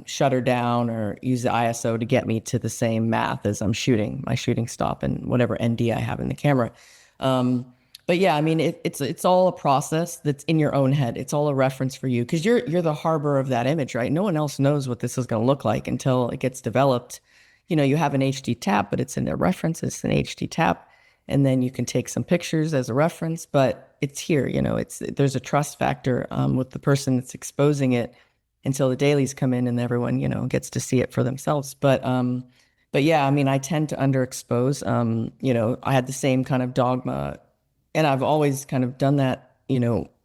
shutter down or use the ISO to get me to the same math as I'm shooting my shooting stop and whatever ND I have in the camera. Um, but yeah, I mean it's all a process that's in your own head. It's all a reference for you because you're the harbor of that image, right? No one else knows what this is going to look like until it gets developed. You have an HD tap, but it's in a reference. It's an HD tap, and then you can take some pictures as a reference, but it's here. There's a trust factor with the person that's exposing it until the dailies come in and everyone gets to see it for themselves. But yeah, I mean, I tend to underexpose. I had the same kind of dogma, and I've always kind of done that.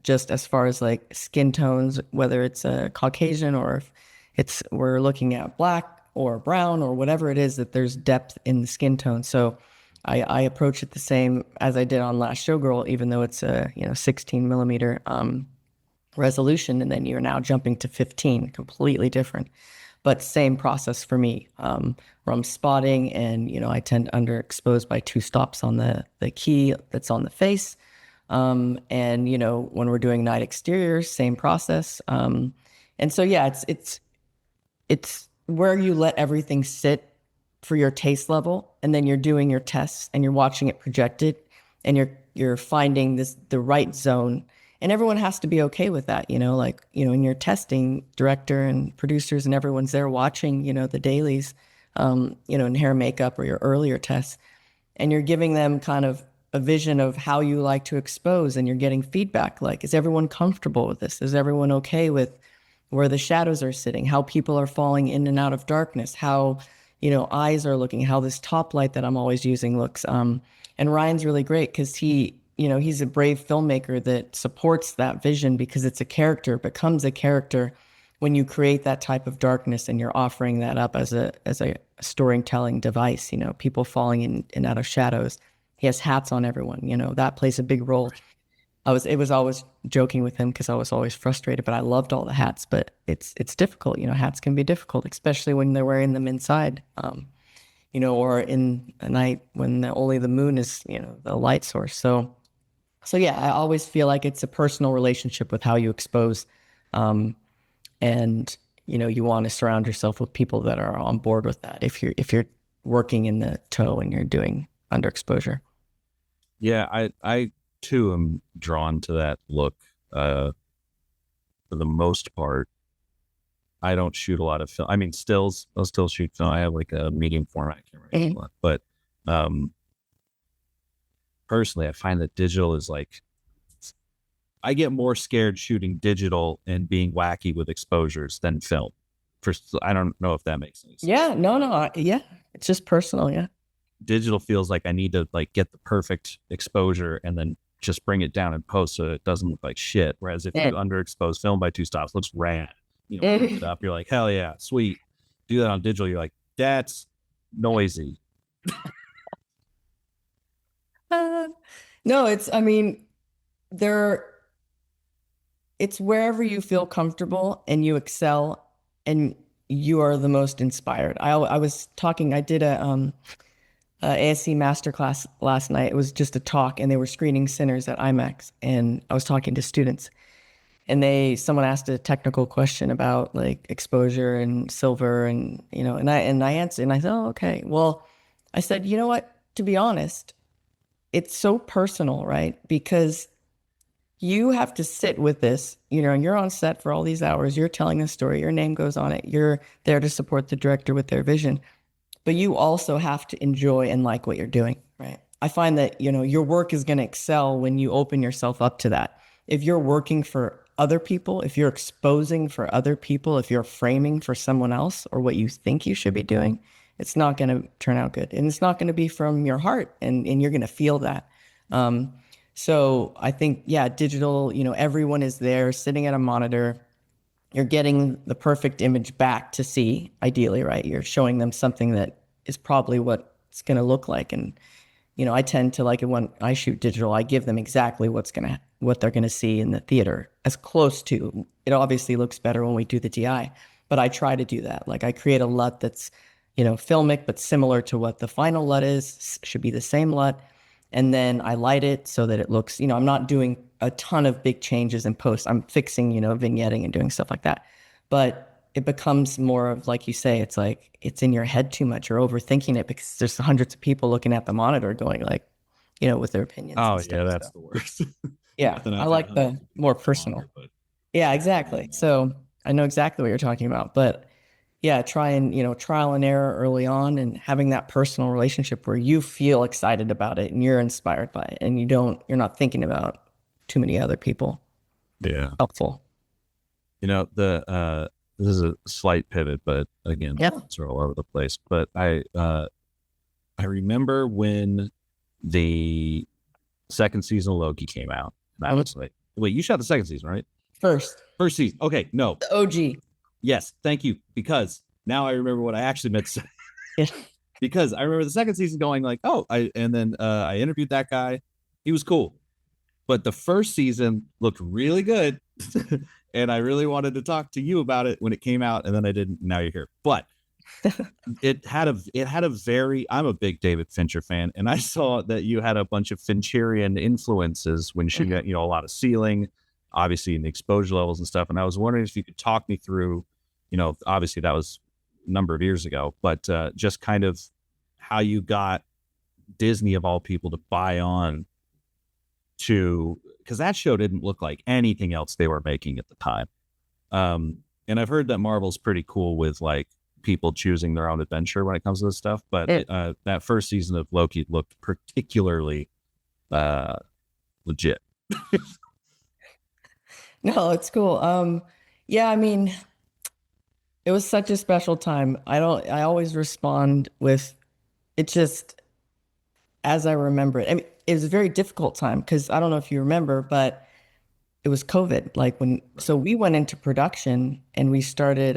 Just as far as like skin tones, whether it's a Caucasian or if we're looking at black or brown or whatever it is, that there's depth in the skin tone. So I approach it the same as I did on Last Showgirl, even though it's a 16 millimeter resolution, and then you're now jumping to 15, completely different, but same process for me. Where I'm spotting, and I tend to underexpose by two stops on the key that's on the face. And when we're doing night exteriors, same process. And so yeah, it's where you let everything sit for your taste level, and then you're doing your tests and you're watching it projected, and you're finding the right zone, and everyone has to be okay with that. Like, in your testing, director and producers and everyone's there watching, the dailies, in hair and makeup or your earlier tests, and you're giving them kind of a vision of how you like to expose, and you're getting feedback like, is everyone comfortable with this? Is everyone okay with where the shadows are sitting, how people are falling in and out of darkness, how eyes are looking, how this top light that I'm always using looks. And Ryan's really great because he's a brave filmmaker that supports that vision, because it's a character, it becomes a character when you create that type of darkness and you're offering that up as a storytelling device. People falling in and out of shadows. He has hats on everyone. That plays a big role. It was always joking with him because I was always frustrated, but I loved all the hats. But it's difficult. Hats can be difficult, especially when they're wearing them inside. Or in a night when only the moon is, the light source. So yeah, I always feel like it's a personal relationship with how you expose, and you want to surround yourself with people that are on board with that. If you're working in the toe and you're doing underexposure.
Yeah, I too am drawn to that look. For the most part, I don't shoot a lot of film. I mean, stills. I'll still shoot film. I have like a medium format camera,
Mm-hmm.
but um, personally, I find that digital is like, I get more scared shooting digital and being wacky with exposures than film. I don't know if that makes any sense.
Yeah, no, yeah, it's just personal. Yeah.
Digital feels like I need to like get the perfect exposure and then just bring it down in post so it doesn't look like shit. Whereas if you underexpose film by two stops, looks rad. Pick it up, you're like, hell yeah, sweet. Do that on digital, you're like, that's noisy.
No, I mean, there, it's wherever you feel comfortable and you excel and you are the most inspired. I was talking, I did a ASC masterclass last night. It was just a talk, and they were screening Sinners at IMAX, and I was talking to students, and someone asked a technical question about like exposure and silver, and and I answered, and I said, oh, okay. Well, I said, you know what? To be honest, it's so personal, right? Because you have to sit with this, and you're on set for all these hours, you're telling the story, your name goes on it, you're there to support the director with their vision, but you also have to enjoy and like what you're doing, right? I find that, your work is going to excel when you open yourself up to that. If you're working for other people, if you're exposing for other people, if you're framing for someone else or what you think you should be doing, it's not going to turn out good. And it's not going to be from your heart, and you're going to feel that. So I think, yeah, digital, everyone is there sitting at a monitor. You're getting the perfect image back to see, ideally, right? You're showing them something that is probably what it's going to look like. And, I tend to like it when I shoot digital, I give them exactly what they're going to see in the theater, as close to. It obviously looks better when we do the DI, but I try to do that. Like, I create a LUT that's, filmic, but similar to what the final LUT is, should be the same LUT. And then I light it so that it looks, I'm not doing a ton of big changes in post. I'm fixing, vignetting and doing stuff like that. But it becomes more of, like you say, it's like it's in your head too much. You're overthinking it because there's hundreds of people looking at the monitor going like, with their opinions.
Oh
and stuff.
yeah, that's the worst.
Yeah, I like the more personal. Yeah, exactly. So I know exactly what you're talking about. But yeah, try and, trial and error early on, and having that personal relationship where you feel excited about it and you're inspired by it, and you're not thinking about too many other people.
Yeah.
Helpful.
This is a slight pivot, but again,
Yeah.
it's all over the place. But I remember when the second season of Loki came out, and I was like, wait, you shot the second season, right?
First
season. Okay, no.
The OG.
Yes, thank you. Because now I remember what I actually meant to say.
Yeah.
because I remember the second season going like, oh, and then I interviewed that guy. He was cool. But the first season looked really good. And I really wanted to talk to you about it when it came out, and then I didn't. Now you're here. But it had a very I'm a big David Fincher fan, and I saw that you had a bunch of Fincherian influences when shooting
Mhm.
at, a lot of ceiling, obviously in the exposure levels and stuff. And I was wondering if you could talk me through, obviously that was a number of years ago, but just kind of how you got Disney of all people to buy on to, because that show didn't look like anything else they were making at the time. And I've heard that Marvel's pretty cool with like people choosing their own adventure when it comes to this stuff. But
It,
that first season of Loki looked particularly uh, legit.
no, it's cool. Yeah, I mean, it was such a special time. I always respond with it just as I remember it. I mean, it was a very difficult time because I don't know if you remember, but it was COVID. So we went into production and we started,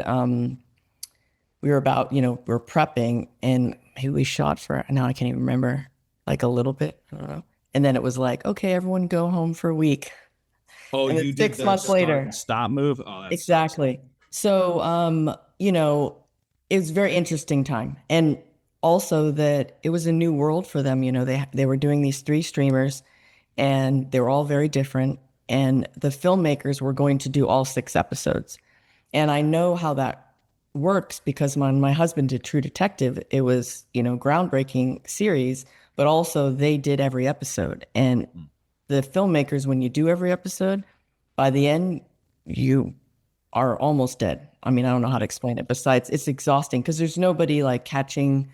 we were about, we are prepping and maybe we shot for, now I can't even remember, like a little bit. I don't know. And then it was like, okay, everyone go home for a week.
Oh,
And then
you did
6 months
start and
later,
stop move. Oh, that sucks.
exactly. So, it was a very interesting time. And also that it was a new world for them. They were doing these three streamers and they were all very different. And the filmmakers were going to do all 6 episodes. And I know how that works because when my husband did True Detective, it was, groundbreaking series, but also they did every episode. And the filmmakers, when you do every episode, by the end, you are almost dead. I mean, I don't know how to explain it. Besides, it's exhausting because there's nobody like catching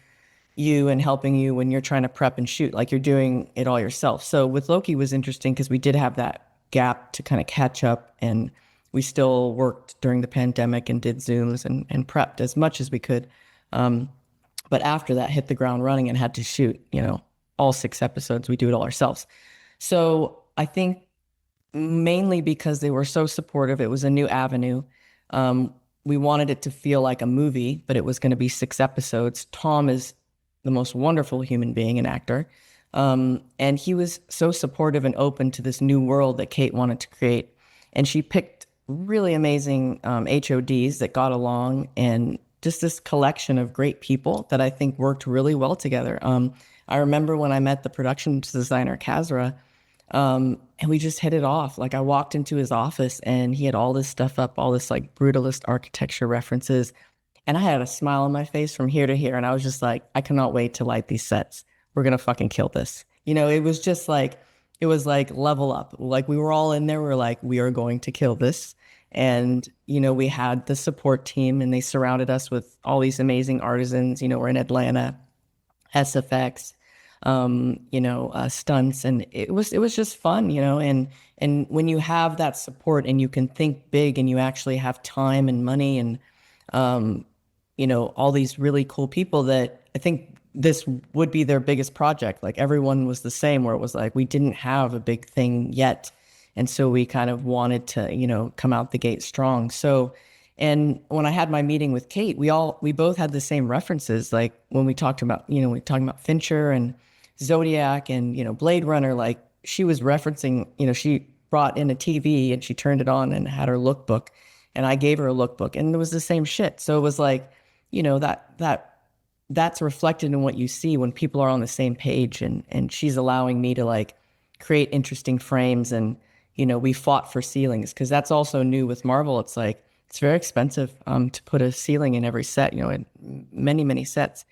you and helping you when you're trying to prep and shoot. Like you're doing it all yourself. So with Loki was interesting because we did have that gap to kind of catch up, and we still worked during the pandemic and did Zooms and prepped as much as we could. But after that, hit the ground running and had to shoot, all 6 episodes. We do it all ourselves. So I think mainly because they were so supportive. It was a new avenue. We wanted it to feel like a movie, but it was going to be 6 episodes. Tom is the most wonderful human being and actor. And he was so supportive and open to this new world that Kate wanted to create. And she picked really amazing HODs that got along and just this collection of great people that I think worked really well together. I remember when I met the production designer, Kazra, and we just hit it off. Like I walked into his office and he had all this stuff up, all this like brutalist architecture references. And I had a smile on my face from here to here. And I was just like, I cannot wait to light these sets. We're going to fucking kill this. It was just like, it was like level up. Like we were all in there. We were like, we are going to kill this. And, we had the support team and they surrounded us with all these amazing artisans. We're in Atlanta, SFX, stunts, and it was just fun, and when you have that support and you can think big and you actually have time and money and um, all these really cool people that I think this would be their biggest project. Like everyone was the same, where it was like we didn't have a big thing yet, and so we kind of wanted to, come out the gate strong. So. And when I had my meeting with Kate, we both had the same references. Like when we talked about, we talking about Fincher and Zodiac and, Blade Runner, like she was referencing, she brought in a TV and she turned it on and had her lookbook, and I gave her a lookbook and it was the same shit. So it was like, that's reflected in what you see when people are on the same page, and she's allowing me to like create interesting frames. And we fought for ceilings because that's also new with Marvel. It's like it's very expensive to put a ceiling in every set, in many sets,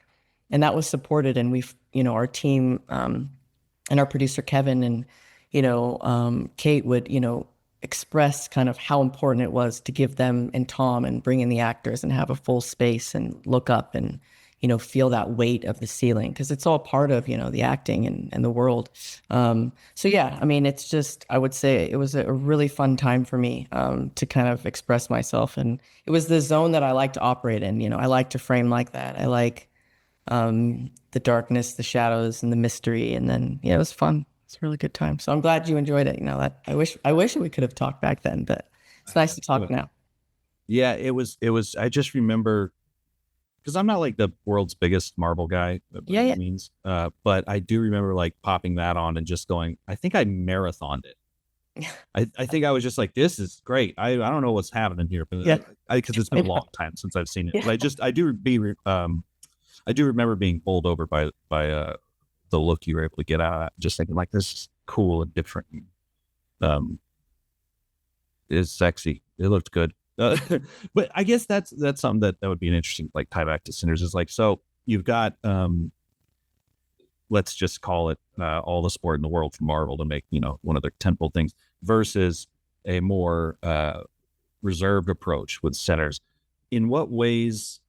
and that was supported. And we've, our team and our producer Kevin and Kate would express kind of how important it was to give them and Tom and bring in the actors and have a full space and look up and feel that weight of the ceiling because it's all part of the acting and the world. So yeah, I mean, it's just, I would say it was a really fun time for me to kind of express myself, and it was the zone that I like to operate in. I like to frame like that. I like the darkness, the shadows, and the mystery. And then yeah, it was fun. It's a really good time. So I'm glad you enjoyed it. That I wish we could have talked back then, but it's nice to talk now.
Yeah, it was. I just remember because I'm not like the world's biggest Marvel guy by
Yeah,
any
yeah.
means, but I do remember like popping that on and just going. I think I marathoned it. I think I was just like, this is great. I don't know what's happening here, but
Yeah.
because it's been a long time since I've seen it.
Yeah.
But I do remember being bowled over by the look you were able to get out of it. Just thinking like this is cool and different. Um, is sexy. It looked good. But I guess that's something that would be an interesting like tie back to Sinners is like so you've got let's just call it all the sport in the world from Marvel to make one of their temple things versus a more reserved approach with Sinners. In what ways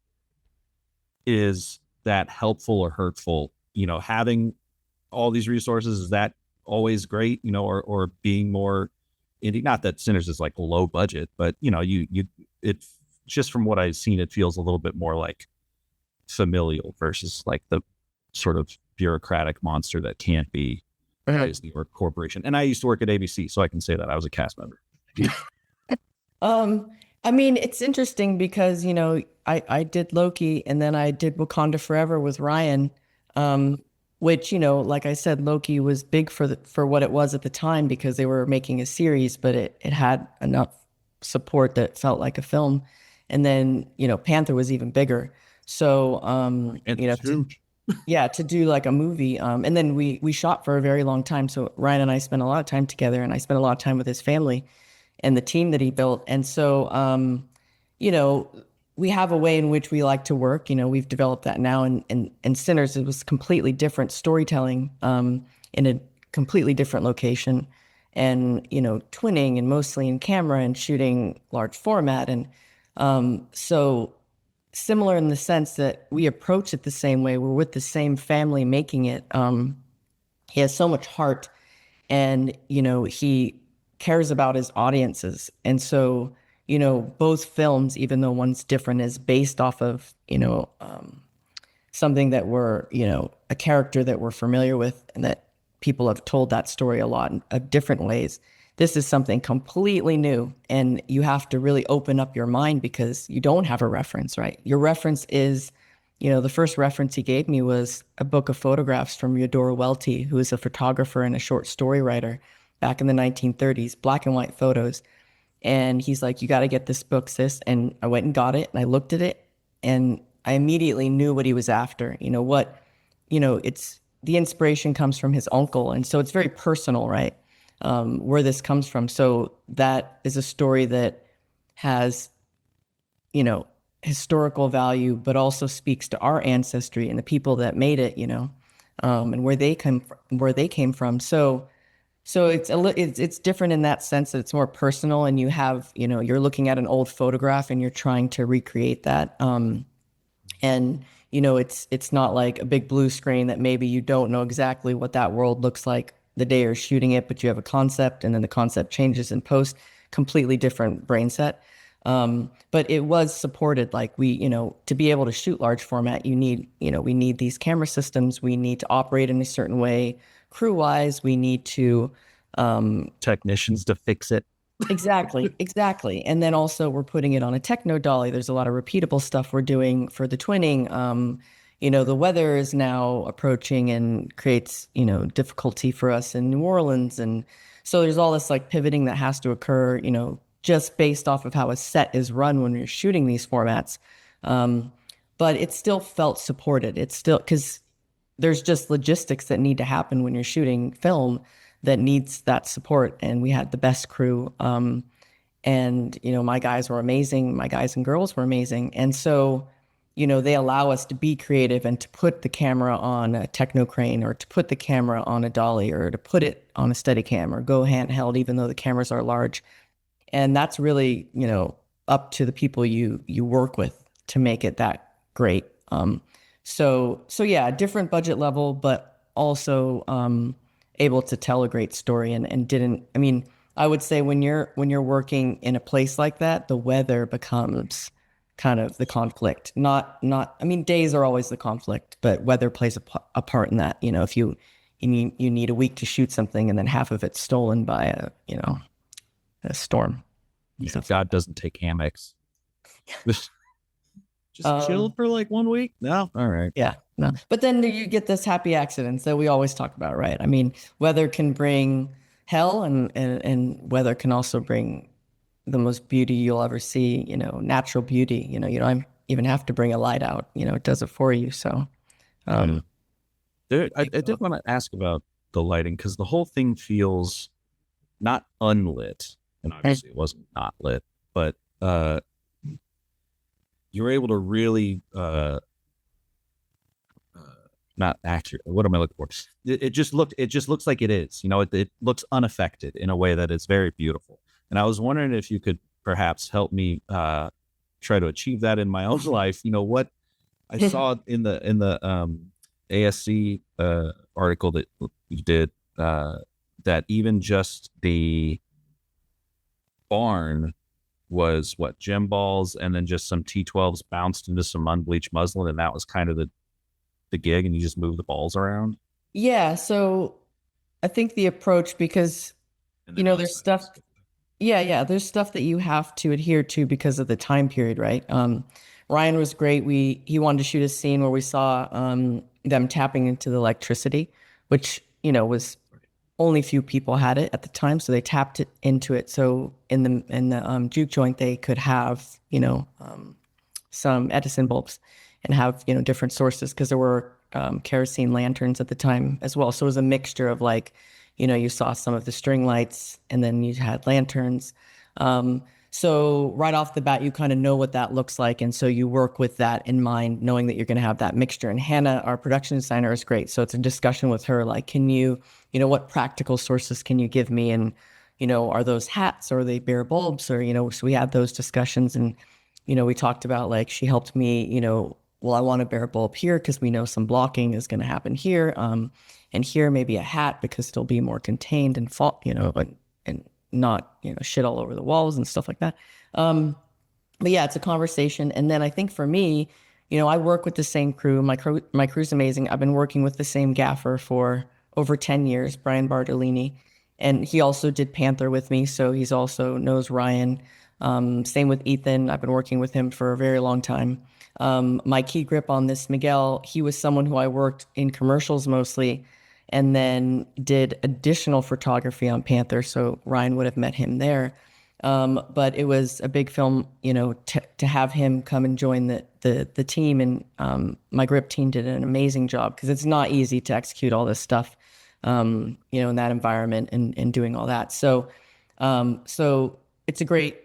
is that helpful or hurtful? Having all these resources, is that always great? Or being more indie? Not that Sinners is like low budget, but it just from what I've seen, it feels a little bit more like familial versus like the sort of bureaucratic monster that can't be
Mhm.
Disney or corporation. And I used to work at ABC, so I can say that I was a cast member.
Um, I mean, it's interesting because, I did Loki and then I did Wakanda Forever with Ryan, which, like I said, Loki was big for what it was at the time because they were making a series, but it had enough support that felt like a film. And then, Panther was even bigger. So,
And it's huge.
yeah, to do like a movie. And then we shot for a very long time. So Ryan and I spent a lot of time together and I spent a lot of time with his family and the team that he built. And so, you know, we have a way in which we like to work. We've developed that now. And Sinners, it was completely different storytelling in a completely different location. And, twinning and mostly in camera and shooting large format. And so similar in the sense that we approach it the same way. We're with the same family making it. He has so much heart and he cares about his audiences, and so both films, even though one's different, is based off of something that we're a character that we're familiar with and that people have told that story a lot of different ways. This is something completely new, and you have to really open up your mind because you don't have a reference, right? Your reference is the first reference he gave me was a book of photographs from Eudora Welty, who is a photographer and a short story writer back in the 1930s, black and white photos. And he's like, you got to get this book, sis. And I went and got it and I looked at it and I immediately knew what he was after. It's the inspiration comes from his uncle. And so it's very personal, right? Where this comes from. So that is a story that has you know, historical value, but also speaks to our ancestry and the people that made it, and where they came from. So it's different in that sense that it's more personal, and you have, you're looking at an old photograph and you're trying to recreate that. And it's not like a big blue screen that maybe you don't know exactly what that world looks like the day you're shooting it, but you have a concept and then the concept changes in post. Completely different brain set. But it was supported. Like to be able to shoot large format, we need these camera systems. We need to operate in a certain way. Crew wise, we need to
Technicians to fix it.
exactly. And then also we're putting it on a techno dolly. There's a lot of repeatable stuff we're doing for the twinning. The weather is now approaching and creates, difficulty for us in New Orleans. And so there's all this like pivoting that has to occur, just based off of how a set is run when you're shooting these formats. But it still felt supported. It's still because there's just logistics that need to happen when you're shooting film that needs that support. And we had the best crew. And, my guys were amazing. My guys and girls were amazing. And so, they allow us to be creative and to put the camera on a techno crane or to put the camera on a dolly or to put it on a Steadicam or go handheld, even though the cameras are large. And that's really up to the people you work with to make it that great. So yeah, different budget level, but also able to tell a great story and didn't. I mean, I would say when you're working in a place like that, the weather becomes kind of the conflict. Not. I mean, days are always the conflict, but weather plays a part in that. If you need a week to shoot something and then half of it's stolen by a storm and
Yeah,
stuff like
God doesn't take Amex. Just
Um,
chilled for like 1 week. No, all right.
yeah, no. But then you get this happy accidents that we always talk about, right? I mean, weather can bring hell and weather can also bring the most beauty you'll ever see, natural beauty. You don't even have to bring a light out, it does it for you. So,
Yeah.
um,
There,
I think
I did
both.
want to ask about the lighting because the whole thing feels not unlit, and obviously it wasn't not lit, but you were able to really uh, not accurate. What am I looking for? It just looks like it is. It looks unaffected in a way that is very beautiful. And I was wondering if you could perhaps help me try to achieve that in my own life. What I saw in the ASC article that you did, that even just the barn was what, gem balls and then just some T12s bounced into some unbleached muslin, and that was kind of the gig, and you just move the balls around.
Yeah, so I think the approach, because
And then
there's
outside
stuff.
was good.
Yeah, there's stuff that you have to adhere to because of the time period, right? Ryan was great. He wanted to shoot a scene where we saw them tapping into the electricity, which was only few people had it at the time, so they tapped it into it. So in the juke joint, they could have some Edison bulbs and have different sources, because there were kerosene lanterns at the time as well. So it was a mixture of, like, you saw some of the string lights and then you had lanterns. So right off the bat, you kind of know what that looks like, and so you work with that in mind, knowing that you're going to have that mixture. And Hannah, our production designer, is great. So it's a discussion with her, like, can you, what practical sources can you give me, and are those hats, or are they bare bulbs, or so we had those discussions. And we talked about, like, she helped me, well, I want a bare bulb here because we know some blocking is going to happen here. And here maybe a hat because it'll be more contained and fall, and not, shit all over the walls and stuff like that. But yeah, it's a conversation. And then I think for me, I work with the same crew. My crew's amazing. I've been working with the same gaffer for over 10 years, Brian Bartolini. And he also did Panther with me, so he's also knows Ryan. Same with Ethan. I've been working with him for a very long time. My key grip on this, Miguel, he was someone who I worked in commercials mostly, and then did additional photography on Panther. So Ryan would have met him there. But it was a big film, to have him come and join the team. And my grip team did an amazing job, because it's not easy to execute all this stuff, in that environment, and doing all that. So it's a great,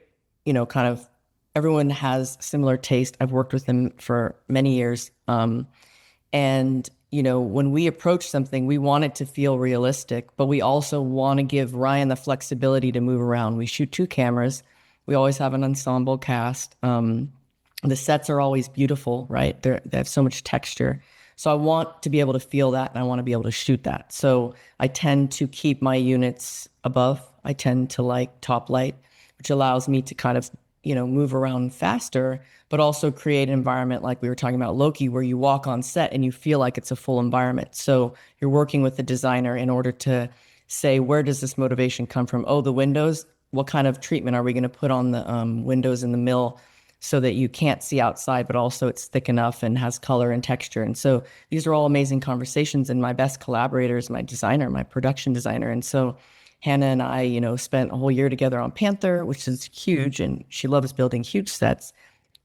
kind of, everyone has similar taste. I've worked with them for many years. And, when we approach something, we want it to feel realistic, but we also want to give Ryan the flexibility to move around. We shoot two cameras. We always have an ensemble cast. The sets are always beautiful, right? They have so much texture. So I want to be able to feel that, and I want to be able to shoot that. So I tend to keep my units above. I tend to like top light, which allows me to kind of, move around faster, but also create an environment like we were talking about Loki, where you walk on set and you feel like it's a full environment. So you're working with the designer in order to say, where does this motivation come from? Oh, the windows. What kind of treatment are we going to put on the windows in the mill, so that you can't see outside, but also it's thick enough and has color and texture? And so these are all amazing conversations. And my best collaborator is my designer, my production designer. And so Hannah and I, spent a whole year together on Panther, which is huge, and she loves building huge sets.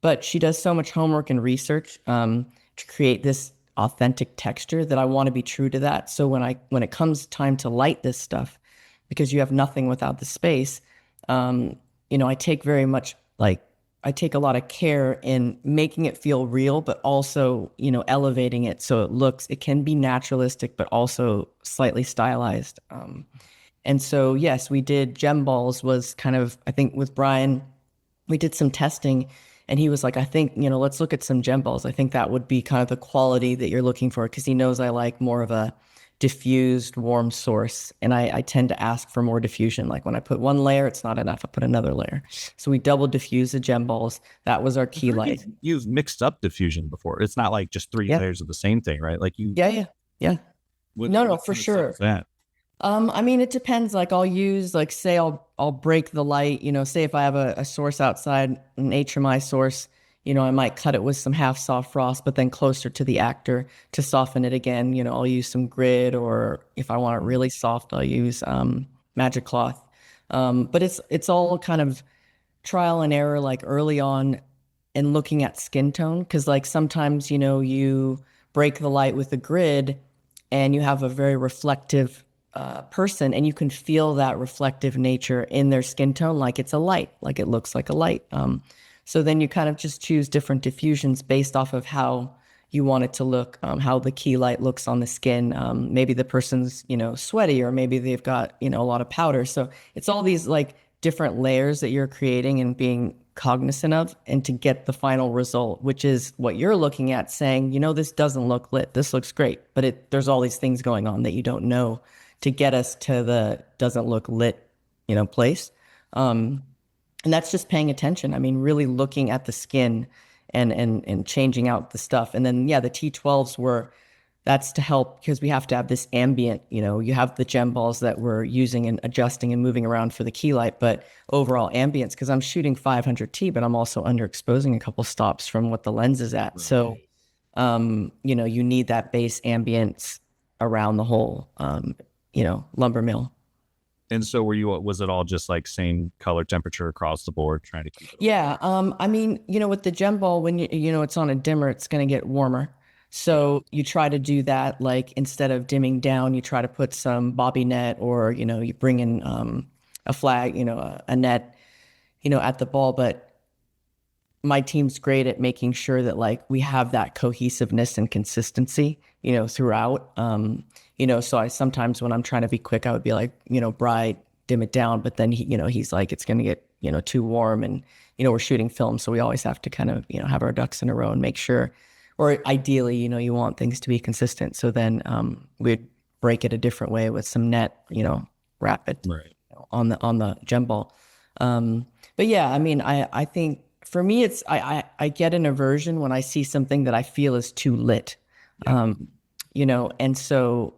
But she does so much homework and research, to create this authentic texture, that I want to be true to that. So when it comes time to light this stuff, because you have nothing without the space, I take very much, like, I take a lot of care in making it feel real, but also, elevating it so it can be naturalistic, but also slightly stylized. And so, yes, we did gem balls, was kind of, I think, with Brian, we did some testing, and he was like, I think, let's look at some gem balls. I think that would be kind of the quality that you're looking for, because he knows I like more of a diffused, warm source. And I tend to ask for more diffusion. Like, when I put one layer, it's not enough. I put another layer. So we double diffused the gem balls. That was our
I've
key
heard
light.
you've mixed up diffusion before. It's not like just three
Yeah.
layers of the same thing, right? Like you,
Yeah. Yeah. No, no,
what
for
kind of stuff
sure.
is that?
I mean, it depends. Like, I'll use, like, say I'll break the light, say if I have a source outside, an HMI source, I might cut it with some half soft frost, but then closer to the actor to soften it again. I'll use some grit, or if I want it really soft, I'll use magic cloth. But it's all kind of trial and error, like early on, and looking at skin tone, because like sometimes you break the light with a grid and you have a very reflective person, and you can feel that reflective nature in their skin tone, like it's a light, like it looks like a light. So then you kind of just choose different diffusions based off of how you want it to look, how the key light looks on the skin. Maybe the person's sweaty, or maybe they've got a lot of powder. So it's all these like different layers that you're creating and being cognizant of, and to get the final result, which is what you're looking at, saying, this doesn't look lit, this looks great, but there's all these things going on that you don't know, to get us to the doesn't look lit place. And that's just paying attention. I mean, really looking at the skin and changing out the stuff. And then yeah, the T12s were, that's to help, because we have to have this ambient, you have the gem balls that we're using and adjusting and moving around for the key light, but overall ambience, because I'm shooting 500T, but I'm also underexposing a couple stops from what the lens is at. Right. So, you need that base ambience around the whole, lumber mill.
And so was it all just like same color temperature across the board, trying to keep it?
Yeah. I mean, with the gem ball, when it's on a dimmer, it's going to get warmer. So you try to do that, like instead of dimming down, you try to put some bobby net, or, you bring in a flag, a net, at the ball. But my team's great at making sure that like we have that cohesiveness and consistency, throughout. So I sometimes, when I'm trying to be quick, I would be like, bright, dim it down. But then he's like, it's going to get, too warm, and, we're shooting film. So we always have to kind of, have our ducks in a row and make sure, or ideally, you want things to be consistent. So then we'd break it a different way with some net, wrap it
right
on the gem ball. But yeah, I mean, I think for me, it's, I get an aversion when I see something that I feel is too lit.
Yeah.
And so,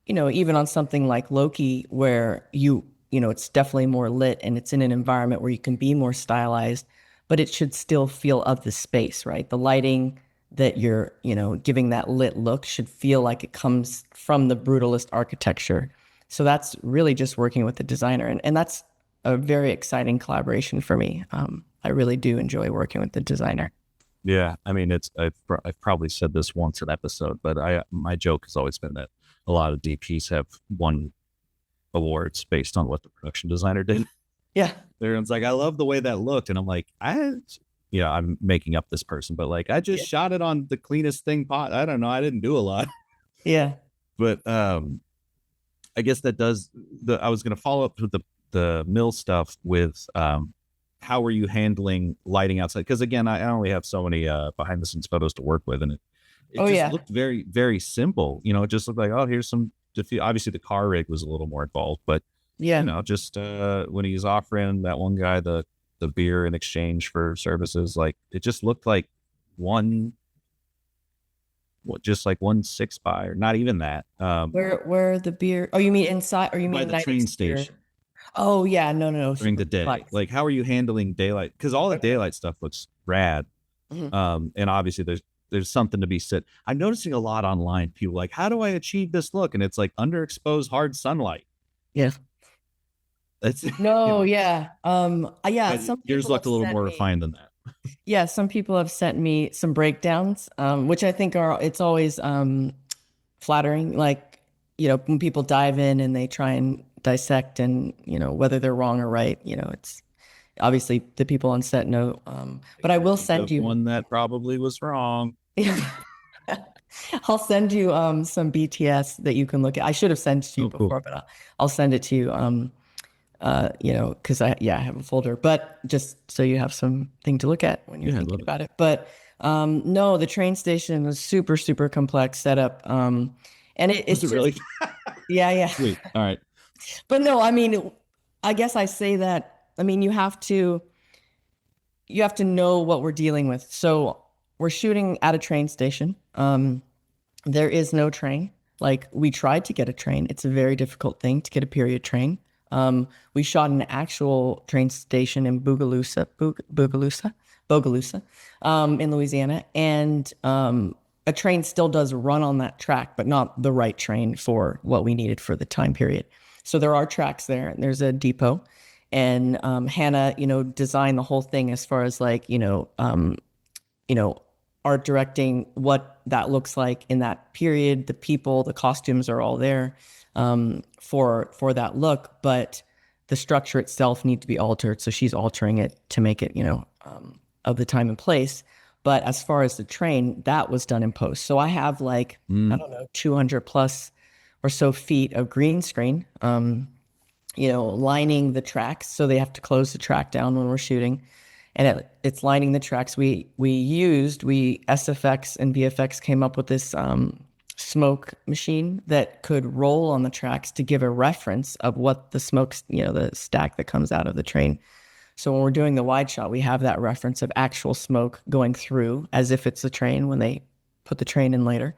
even on something like Loki, where it's definitely more lit and it's in an environment where you can be more stylized, but it should still feel of the space, right? The lighting that you're, giving that lit look should feel like it comes from the brutalist architecture. So that's really just working with the designer. And that's a very exciting collaboration for me. I really do enjoy working with the designer.
Yeah, I mean, I've probably said this once an episode, but my joke has always been that a lot of DPs have won awards based on what the production designer did.
Yeah,
everyone's like, I love the way that looked, and I'm like, I'm making up this person, but like, I just shot it on the cleanest thing I don't know, I didn't do a lot.
Yeah,
but I guess that does I was going to follow up with the mill stuff with how were you handling lighting outside? Because again, I only have so many behind the scenes photos to work with, and it looked very, very simple. It just looked like, oh, here's some. Obviously, the car rig was a little more involved, but just when he's offering that one guy the beer in exchange for services, like it just looked like just like 1 6x, or not even that.
Where the beer? Oh, you mean inside, or you mean
by the train station?
Oh yeah, no.
During the day, like how are you handling daylight? Because all the daylight stuff looks rad, and obviously there's something to be said. I'm noticing a lot online. People like, how do I achieve this look? And it's like underexposed hard sunlight.
Yeah.
That's
no, yeah. Yeah.
Some yours looked a little more refined than that.
Yeah, some people have sent me some breakdowns, which I think it's always flattering. Like, when people dive in and they try and dissect, and whether they're wrong or right, it's obviously the people on set know. But I will send you
one that probably was wrong.
I'll send you some BTS that you can look at. I should have sent it to you before, but I'll send it to you. Because I have a folder, but just so you have something to look at when you're thinking about it. But no, the train station was super, super complex setup. And it's just,
really?
yeah.
Sweet. All right.
But no, I mean, I guess I say that, I mean, you have to know what we're dealing with. So we're shooting at a train station. There is no train. Like, we tried to get a train. It's a very difficult thing to get a period train. We shot an actual train station in Bogalusa, Bogalusa, in Louisiana. And a train still does run on that track, but not the right train for what we needed for the time period. So there are tracks there, and there's a depot. And Hannah, designed the whole thing as far as like, art directing, what that looks like in that period. The people, the costumes are all there for that look, but the structure itself needs to be altered. So she's altering it to make it, of the time and place. But as far as the train, that was done in post. So I have like, I don't know, 200 plus or so feet of green screen, lining the tracks. So they have to close the track down when we're shooting. And it's lining the tracks. We SFX and VFX came up with this smoke machine that could roll on the tracks to give a reference of what the smoke, the stack that comes out of the train. So when we're doing the wide shot, we have that reference of actual smoke going through as if it's a train when they put the train in later.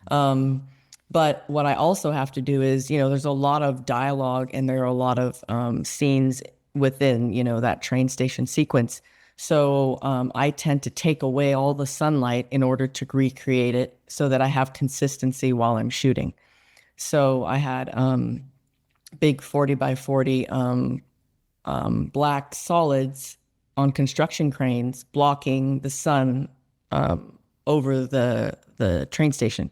But what I also have to do is, there's a lot of dialogue and there are a lot of scenes within, that train station sequence. So I tend to take away all the sunlight in order to recreate it so that I have consistency while I'm shooting. So I had big 40 by 40 black solids on construction cranes blocking the sun over the train station.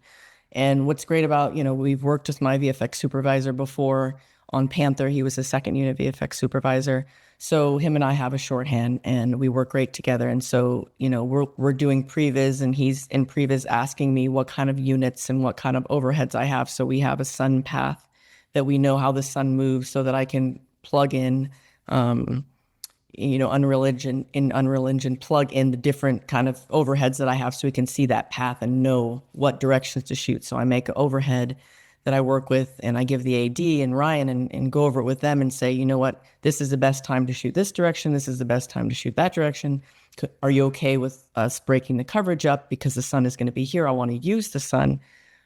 And what's great about, we've worked with my VFX supervisor before on Panther. He was a second unit VFX supervisor. So him and I have a shorthand and we work great together. And so, we're doing previs and he's in previs asking me what kind of units and what kind of overheads I have. So we have a sun path that we know how the sun moves so that I can plug in, Unreal Engine, plug in the different kind of overheads that I have so we can see that path and know what directions to shoot. So I make an overhead that I work with and I give the AD and Ryan and go over it with them and say, you know what, this is the best time to shoot this direction. This is the best time to shoot that direction. Are you okay with us breaking the coverage up because the sun is going to be here? I want to use the sun,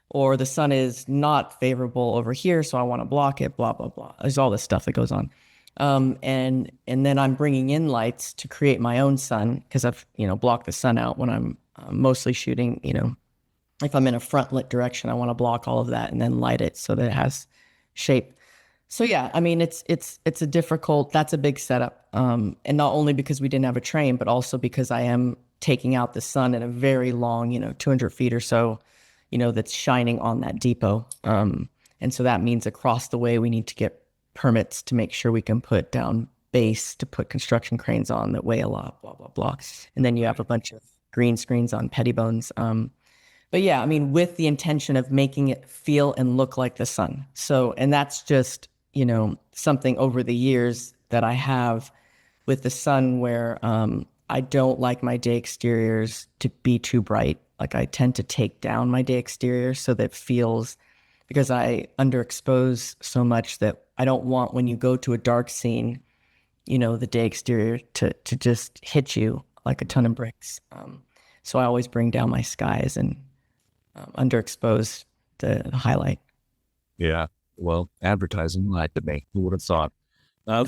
or the sun is not favorable over here, so I want to block it, blah, blah, blah. There's all this stuff that goes on. And then I'm bringing in lights to create my own sun because I've, blocked the sun out when I'm mostly shooting, if I'm in a front lit direction, I want to block all of that and then light it so that it has shape. So yeah, I mean, it's that's a big setup. And not only because we didn't have a train, but also because I am taking out the sun in a very long, 200 feet or so, that's shining on that depot. And so that means across the way, we need to get permits to make sure we can put down base to put construction cranes on that weigh a lot, blah, blah, blah. And then you have a bunch of green screens on Pettibones. But yeah, I mean, with the intention of making it feel and look like the sun. So, and that's just, something over the years that I have with the sun where I don't like my day exteriors to be too bright. Like I tend to take down my day exterior so that it feels, because I underexpose so much that I don't want when you go to a dark scene, the day exterior to just hit you like a ton of bricks. So I always bring down my skies and underexpose the highlight.
Yeah. Well, advertising lied to me. Who would have thought? Uh,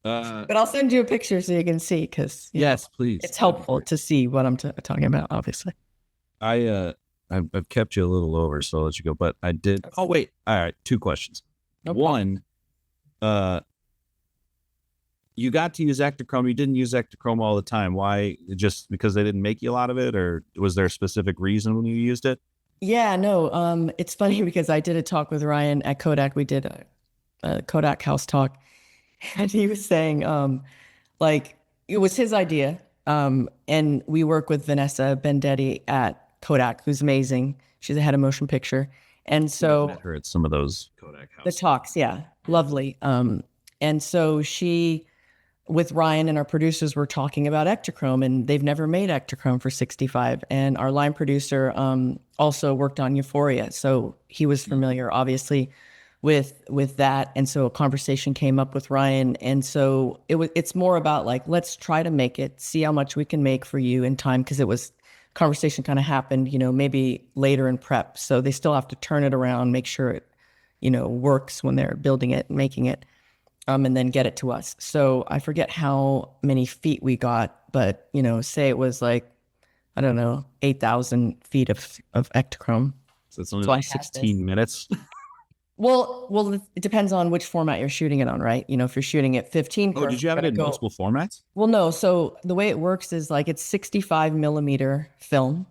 But I'll send you a picture so you can see because
yes, please.
it's helpful to see what I'm talking about, obviously.
I've kept you a little over, so I'll let you go. But I did. Oh wait. All right. Two questions.
No
One, you got to use Ektachrome. You didn't use Ektachrome all the time. Why? Just because they didn't make you a lot of it, or was there a specific reason when you used it?
Yeah, no. It's funny because I did a talk with Ryan at Kodak. We did a Kodak House talk, and he was saying, like, it was his idea. And we work with Vanessa Bendetti at Kodak, who's amazing. She's the head of motion picture. And so
I met her at some of those Kodak House.
the talks, yeah, lovely. And so she, with Ryan and our producers, were talking about Ektachrome, and they've never made Ektachrome for 65. And our line producer also worked on Euphoria, so he was familiar, obviously, with that. And so a conversation came up with Ryan, and so it's more about like, let's try to make it, see how much we can make for you in time, because it was conversation kind of happened, maybe later in prep. So they still have to turn it around, make sure it, works when they're building it, making it. And then get it to us. So I forget how many feet we got, but say it was like, I don't know, 8,000 feet of Ektachrome.
So it's only
So I
like
had this.
16 minutes.
Well, it depends on which format you're shooting it on, right? If you're shooting it 15
Oh,
per,
did you have it
gonna
in
go.
multiple formats?
Well, no. So the way it works is like it's 65 millimeter film.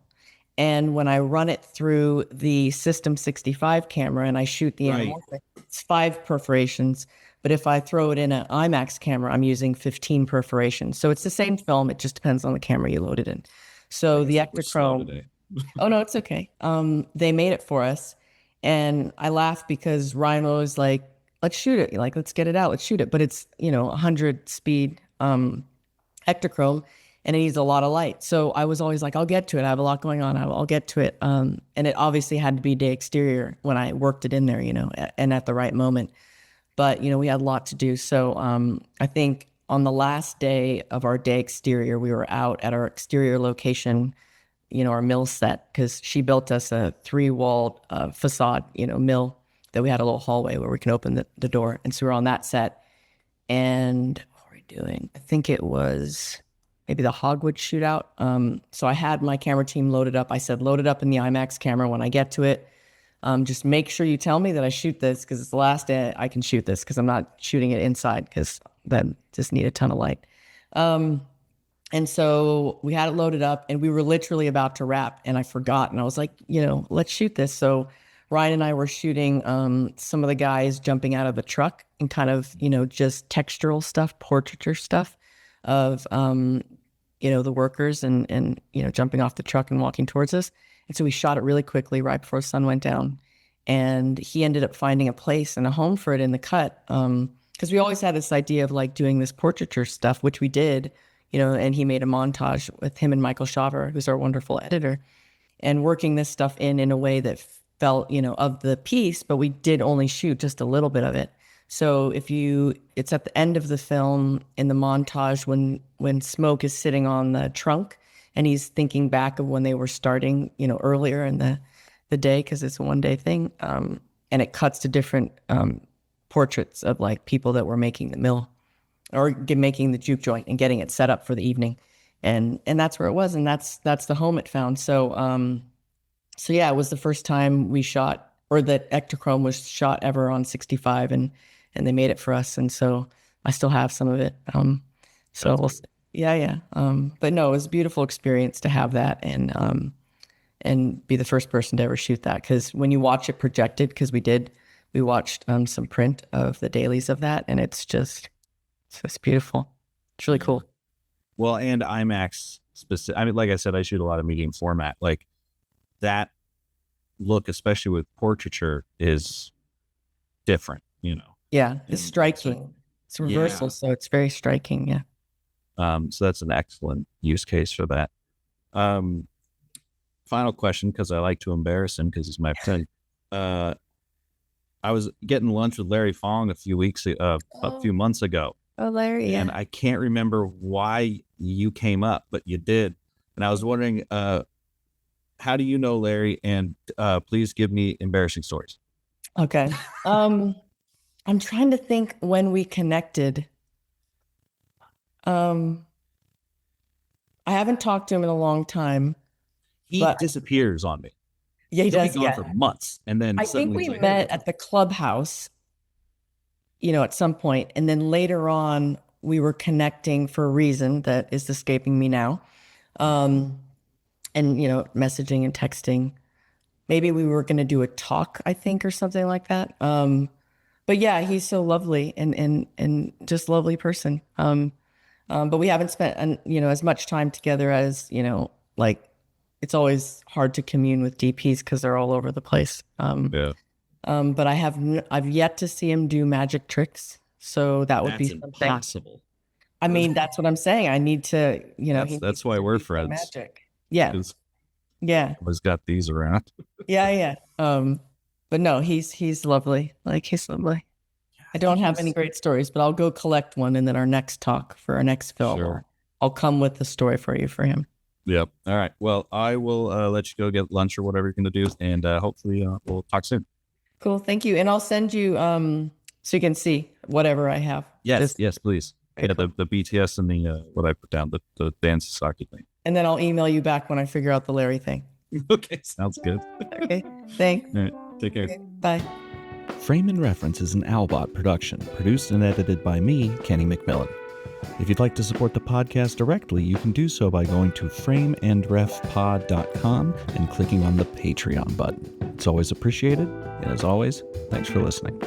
And when I run it through the System 65 camera and I shoot the
Right.
anamorphic, it's 5 perforations. But if I throw it in an IMAX camera, I'm using 15 perforations. So it's the same film. It just depends on the camera you load it in. So the
We're slow
Ektachrome,
today.
oh no, it's okay. They made it for us. And I laughed because Ryan was like, let's shoot it. Like, let's get it out. Let's shoot it. But it's, 100 speed. Ektachrome, and it needs a lot of light. So I was always like, I'll get to it. I have a lot going on. I'll get to it. And it obviously had to be day exterior when I worked it in there, and at the right moment. But, we had a lot to do. So I think on the last day of our day exterior, we were out at our exterior location, our mill set, because she built us a 3-walled facade, mill that we had a little hallway where we can open the door. And so we were on that set. And what were we doing? I think it was maybe the Hogwood shootout. So I had my camera team loaded up. I said, load it up in the IMAX camera when I get to it. Just make sure you tell me that I shoot this because it's the last day I can shoot this because I'm not shooting it inside because then just need a ton of light. And so we had it loaded up and we were literally about to wrap and I forgot. And I was like, let's shoot this. So Ryan and I were shooting some of the guys jumping out of the truck and kind of, just textural stuff, portraiture stuff of, the workers and, jumping off the truck and walking towards us. And so we shot it really quickly right before the sun went down. And he ended up finding a place and a home for it in the cut. Because we always had this idea of like doing this portraiture stuff, which we did, and he made a montage with him and Michael Shaver, who's our wonderful editor, and working this stuff in a way that felt, of the piece, but we did only shoot just a little bit of it. So it's at the end of the film in the montage when Smoke is sitting on the trunk and he's thinking back of when they were starting, earlier in the day, because it's a 1-day thing. And it cuts to different portraits of like people that were making the mill or making the juke joint and getting it set up for the evening. And that's where it was. And that's the home it found. So yeah, it was the first time we shot, or that Ektachrome was shot ever on 65, and they made it for us, and so I still have some of it. So we'll, yeah. But no, it was a beautiful experience to have that and be the first person to ever shoot that. Because when you watch it projected, because we watched some print of the dailies of that, and it's beautiful. It's really cool.
Well, and IMAX specific. I mean, like I said, I shoot a lot of medium format. Like that look, especially with portraiture, is different.
Yeah, it's striking. It's reversal, so it's very striking. Yeah.
So that's an excellent use case for that. Final question, because I like to embarrass him because he's my friend. I was getting lunch with Larry Fong a few months ago.
Oh, Larry,
and I can't remember why you came up, but you did. And I was wondering, how do you know Larry? And please give me embarrassing stories.
Okay. I'm trying to think when we connected. I haven't talked to him in a long time.
He disappears on me.
Yeah, he does.
Be gone for months, and then
I think we met at the clubhouse, at some point, and then later on we were connecting for a reason that is escaping me now, and messaging and texting. Maybe we were going to do a talk, I think, or something like that. But yeah, he's so lovely and just lovely person. But we haven't spent as much time together as like. It's always hard to commune with DPs because they're all over the place. But I've yet to see him do magic tricks, so that would be something.
Impossible.
I mean, that's what I'm saying. I need to,
That's why we're friends.
Magic. Yeah. Yeah.
Always got these around.
Yeah. But no, he's lovely. Like, he's lovely. I don't have any great stories, but I'll go collect one, and then our next talk for our next film,
sure.
I'll come with a story for him.
Yep. All right. Well, I will let you go get lunch or whatever you're going to do, and hopefully we'll talk soon.
Cool. Thank you. And I'll send you so you can see whatever I have.
Yes, please.
Okay,
Yeah,
cool.
the BTS and the what I put down, the dance Sasaki thing.
And then I'll email you back when I figure out the Larry thing.
Okay, sounds good.
Okay, thanks.
All right, take care.
Okay, bye.
Frame and Reference is an Owlbot production, produced and edited by me, Kenny McMillan. If you'd like to support the podcast directly, you can do so by going to frameandrefpod.com and clicking on the Patreon button. It's always appreciated, and as always, thanks for listening.